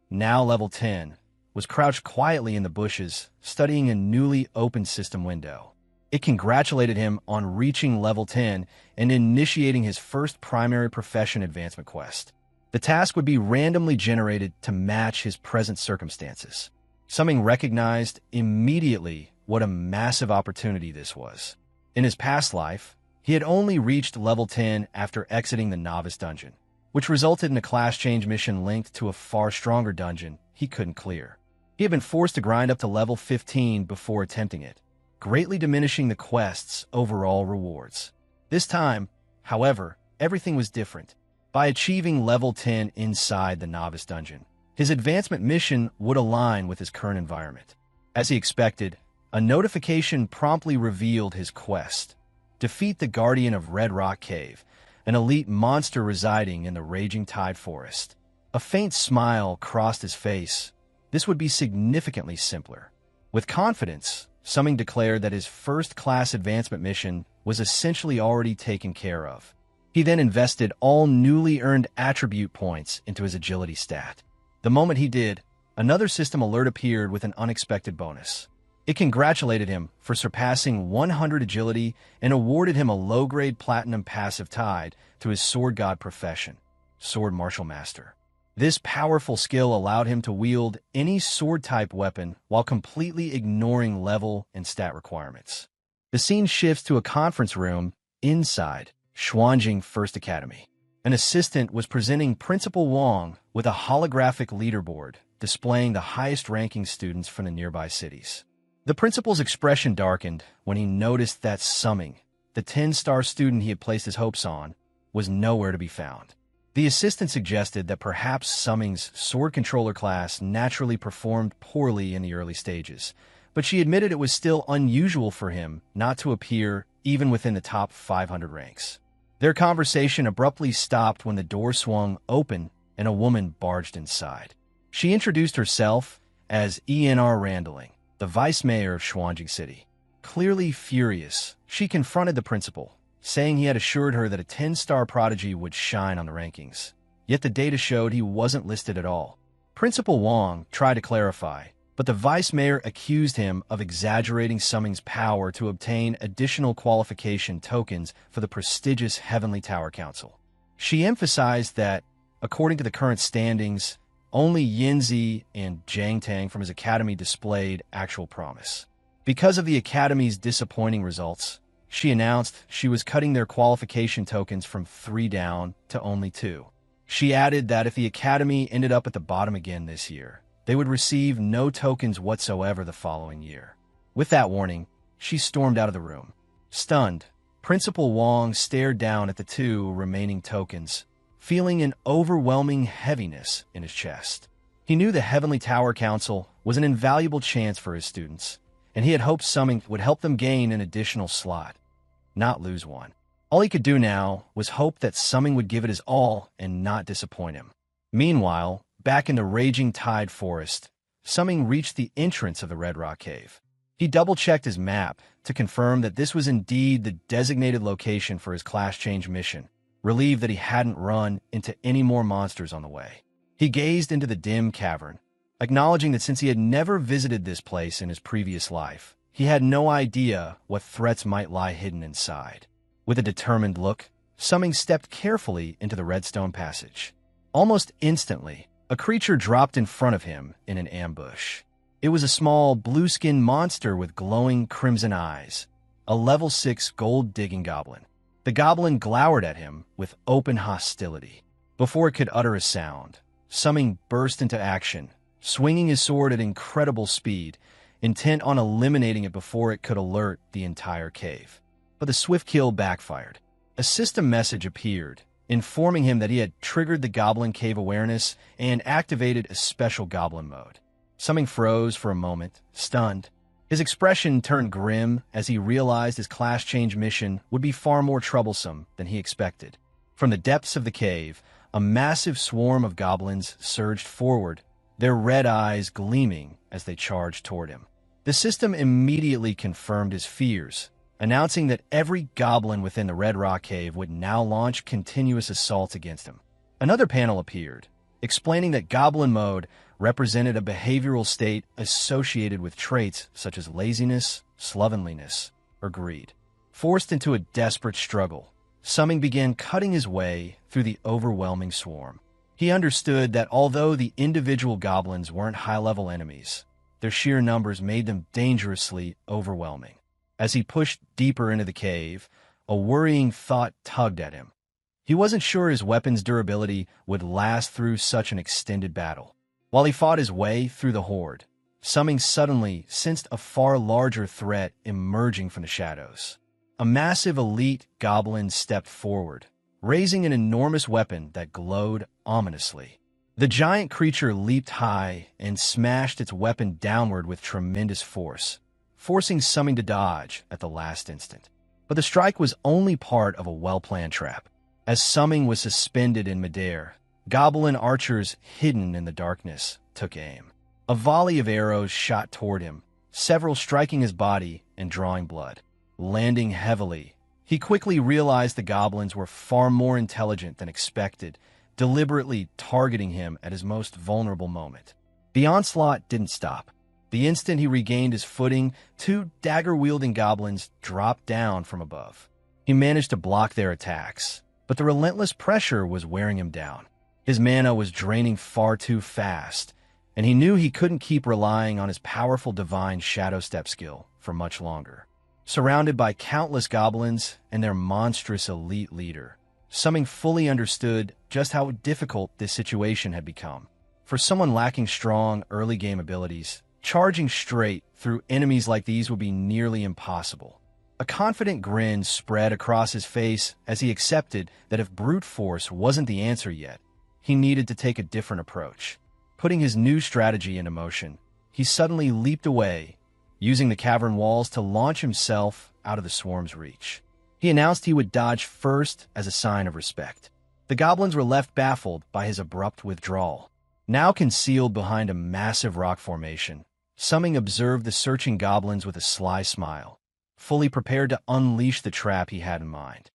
Speaker 1: now level 10, was crouched quietly in the bushes, studying a newly opened system window. It congratulated him on reaching level 10 and initiating his first primary profession advancement quest. The task would be randomly generated to match his present circumstances. Summing recognized immediately what a massive opportunity this was. In his past life, he had only reached level 10 after exiting the novice dungeon, which resulted in a class change mission linked to a far stronger dungeon he couldn't clear. He had been forced to grind up to level 15 before attempting it, greatly diminishing the quest's overall rewards. This time, however, everything was different. By achieving level 10 inside the novice dungeon, his advancement mission would align with his current environment. As he expected, a notification promptly revealed his quest: defeat the Guardian of Red Rock Cave, an elite monster residing in the Raging Tide Forest. A faint smile crossed his face. This would be significantly simpler. With confidence, Summing declared that his first-class advancement mission was essentially already taken care of. He then invested all newly earned attribute points into his agility stat. The moment he did, another system alert appeared with an unexpected bonus. It congratulated him for surpassing 100 agility and awarded him a low-grade platinum passive tied to his sword god profession, Sword Martial Master. This powerful skill allowed him to wield any sword-type weapon while completely ignoring level and stat requirements. The scene shifts to a conference room inside Xuanjing First Academy. An assistant was presenting Principal Wang with a holographic leaderboard displaying the highest-ranking students from the nearby cities. The principal's expression darkened when he noticed that Summing, the 10-star student he had placed his hopes on, was nowhere to be found. The assistant suggested that perhaps Summing's sword controller class naturally performed poorly in the early stages, but she admitted it was still unusual for him not to appear even within the top 500 ranks. Their conversation abruptly stopped when the door swung open and a woman barged inside. She introduced herself as Enr Randling, the vice mayor of Xuanjing City. Clearly furious, she confronted the principal, saying he had assured her that a 10-star prodigy would shine on the rankings. Yet the data showed he wasn't listed at all. Principal Wang tried to clarify, but the vice mayor accused him of exaggerating Summing's power to obtain additional qualification tokens for the prestigious Heavenly Tower Council. She emphasized that, according to the current standings, only Yinzi and Jiang Tang from his academy displayed actual promise. Because of the academy's disappointing results, she announced she was cutting their qualification tokens from 3 down to only 2. She added that if the academy ended up at the bottom again this year, they would receive no tokens whatsoever the following year. With that warning, she stormed out of the room. Stunned, Principal Wong stared down at the two remaining tokens, feeling an overwhelming heaviness in his chest. He knew the Heavenly Tower Council was an invaluable chance for his students, and he had hoped Summing would help them gain an additional slot, not lose one. All he could do now was hope that Summing would give it his all and not disappoint him. Meanwhile, back in the Raging Tide Forest, Summing reached the entrance of the Red Rock Cave. He double-checked his map to confirm that this was indeed the designated location for his class change mission, relieved that he hadn't run into any more monsters on the way. He gazed into the dim cavern, acknowledging that since he had never visited this place in his previous life, he had no idea what threats might lie hidden inside. With a determined look, Summing stepped carefully into the Redstone Passage. Almost instantly, a creature dropped in front of him in an ambush. It was a small, blue-skinned monster with glowing crimson eyes, a level 6 gold-digging goblin. The goblin glowered at him with open hostility. Before it could utter a sound, Summing burst into action, swinging his sword at incredible speed, intent on eliminating it before it could alert the entire cave. But the swift kill backfired. A system message appeared, informing him that he had triggered the Goblin Cave awareness and activated a special goblin mode. Summing froze for a moment, stunned. His expression turned grim as he realized his class change mission would be far more troublesome than he expected. From the depths of the cave, a massive swarm of goblins surged forward, their red eyes gleaming as they charged toward him. The system immediately confirmed his fears, announcing that every goblin within the Red Rock Cave would now launch continuous assaults against him. Another panel appeared, explaining that Goblin Mode represented a behavioral state associated with traits such as laziness, slovenliness, or greed. Forced into a desperate struggle, Summing began cutting his way through the overwhelming swarm. He understood that although the individual goblins weren't high-level enemies, their sheer numbers made them dangerously overwhelming. As he pushed deeper into the cave, a worrying thought tugged at him. He wasn't sure his weapon's durability would last through such an extended battle. While he fought his way through the horde, Summing suddenly sensed a far larger threat emerging from the shadows. A massive elite goblin stepped forward, raising an enormous weapon that glowed ominously. The giant creature leaped high and smashed its weapon downward with tremendous force, forcing Summing to dodge at the last instant. But the strike was only part of a well-planned trap. As Summing was suspended in midair, goblin archers hidden in the darkness took aim. A volley of arrows shot toward him, several striking his body and drawing blood. Landing heavily, he quickly realized the goblins were far more intelligent than expected, deliberately targeting him at his most vulnerable moment. The onslaught didn't stop. The instant he regained his footing, two dagger-wielding goblins dropped down from above. He managed to block their attacks, but the relentless pressure was wearing him down. His mana was draining far too fast, and he knew he couldn't keep relying on his powerful divine shadow step skill for much longer. Surrounded by countless goblins and their monstrous elite leader, Summing fully understood just how difficult this situation had become. For someone lacking strong early-game abilities, charging straight through enemies like these would be nearly impossible. A confident grin spread across his face as he accepted that if brute force wasn't the answer yet, he needed to take a different approach. Putting his new strategy into motion, he suddenly leaped away, using the cavern walls to launch himself out of the swarm's reach. He announced he would dodge first as a sign of respect. The goblins were left baffled by his abrupt withdrawal. Now concealed behind a massive rock formation, Summing observed the searching goblins with a sly smile, fully prepared to unleash the trap he had in mind.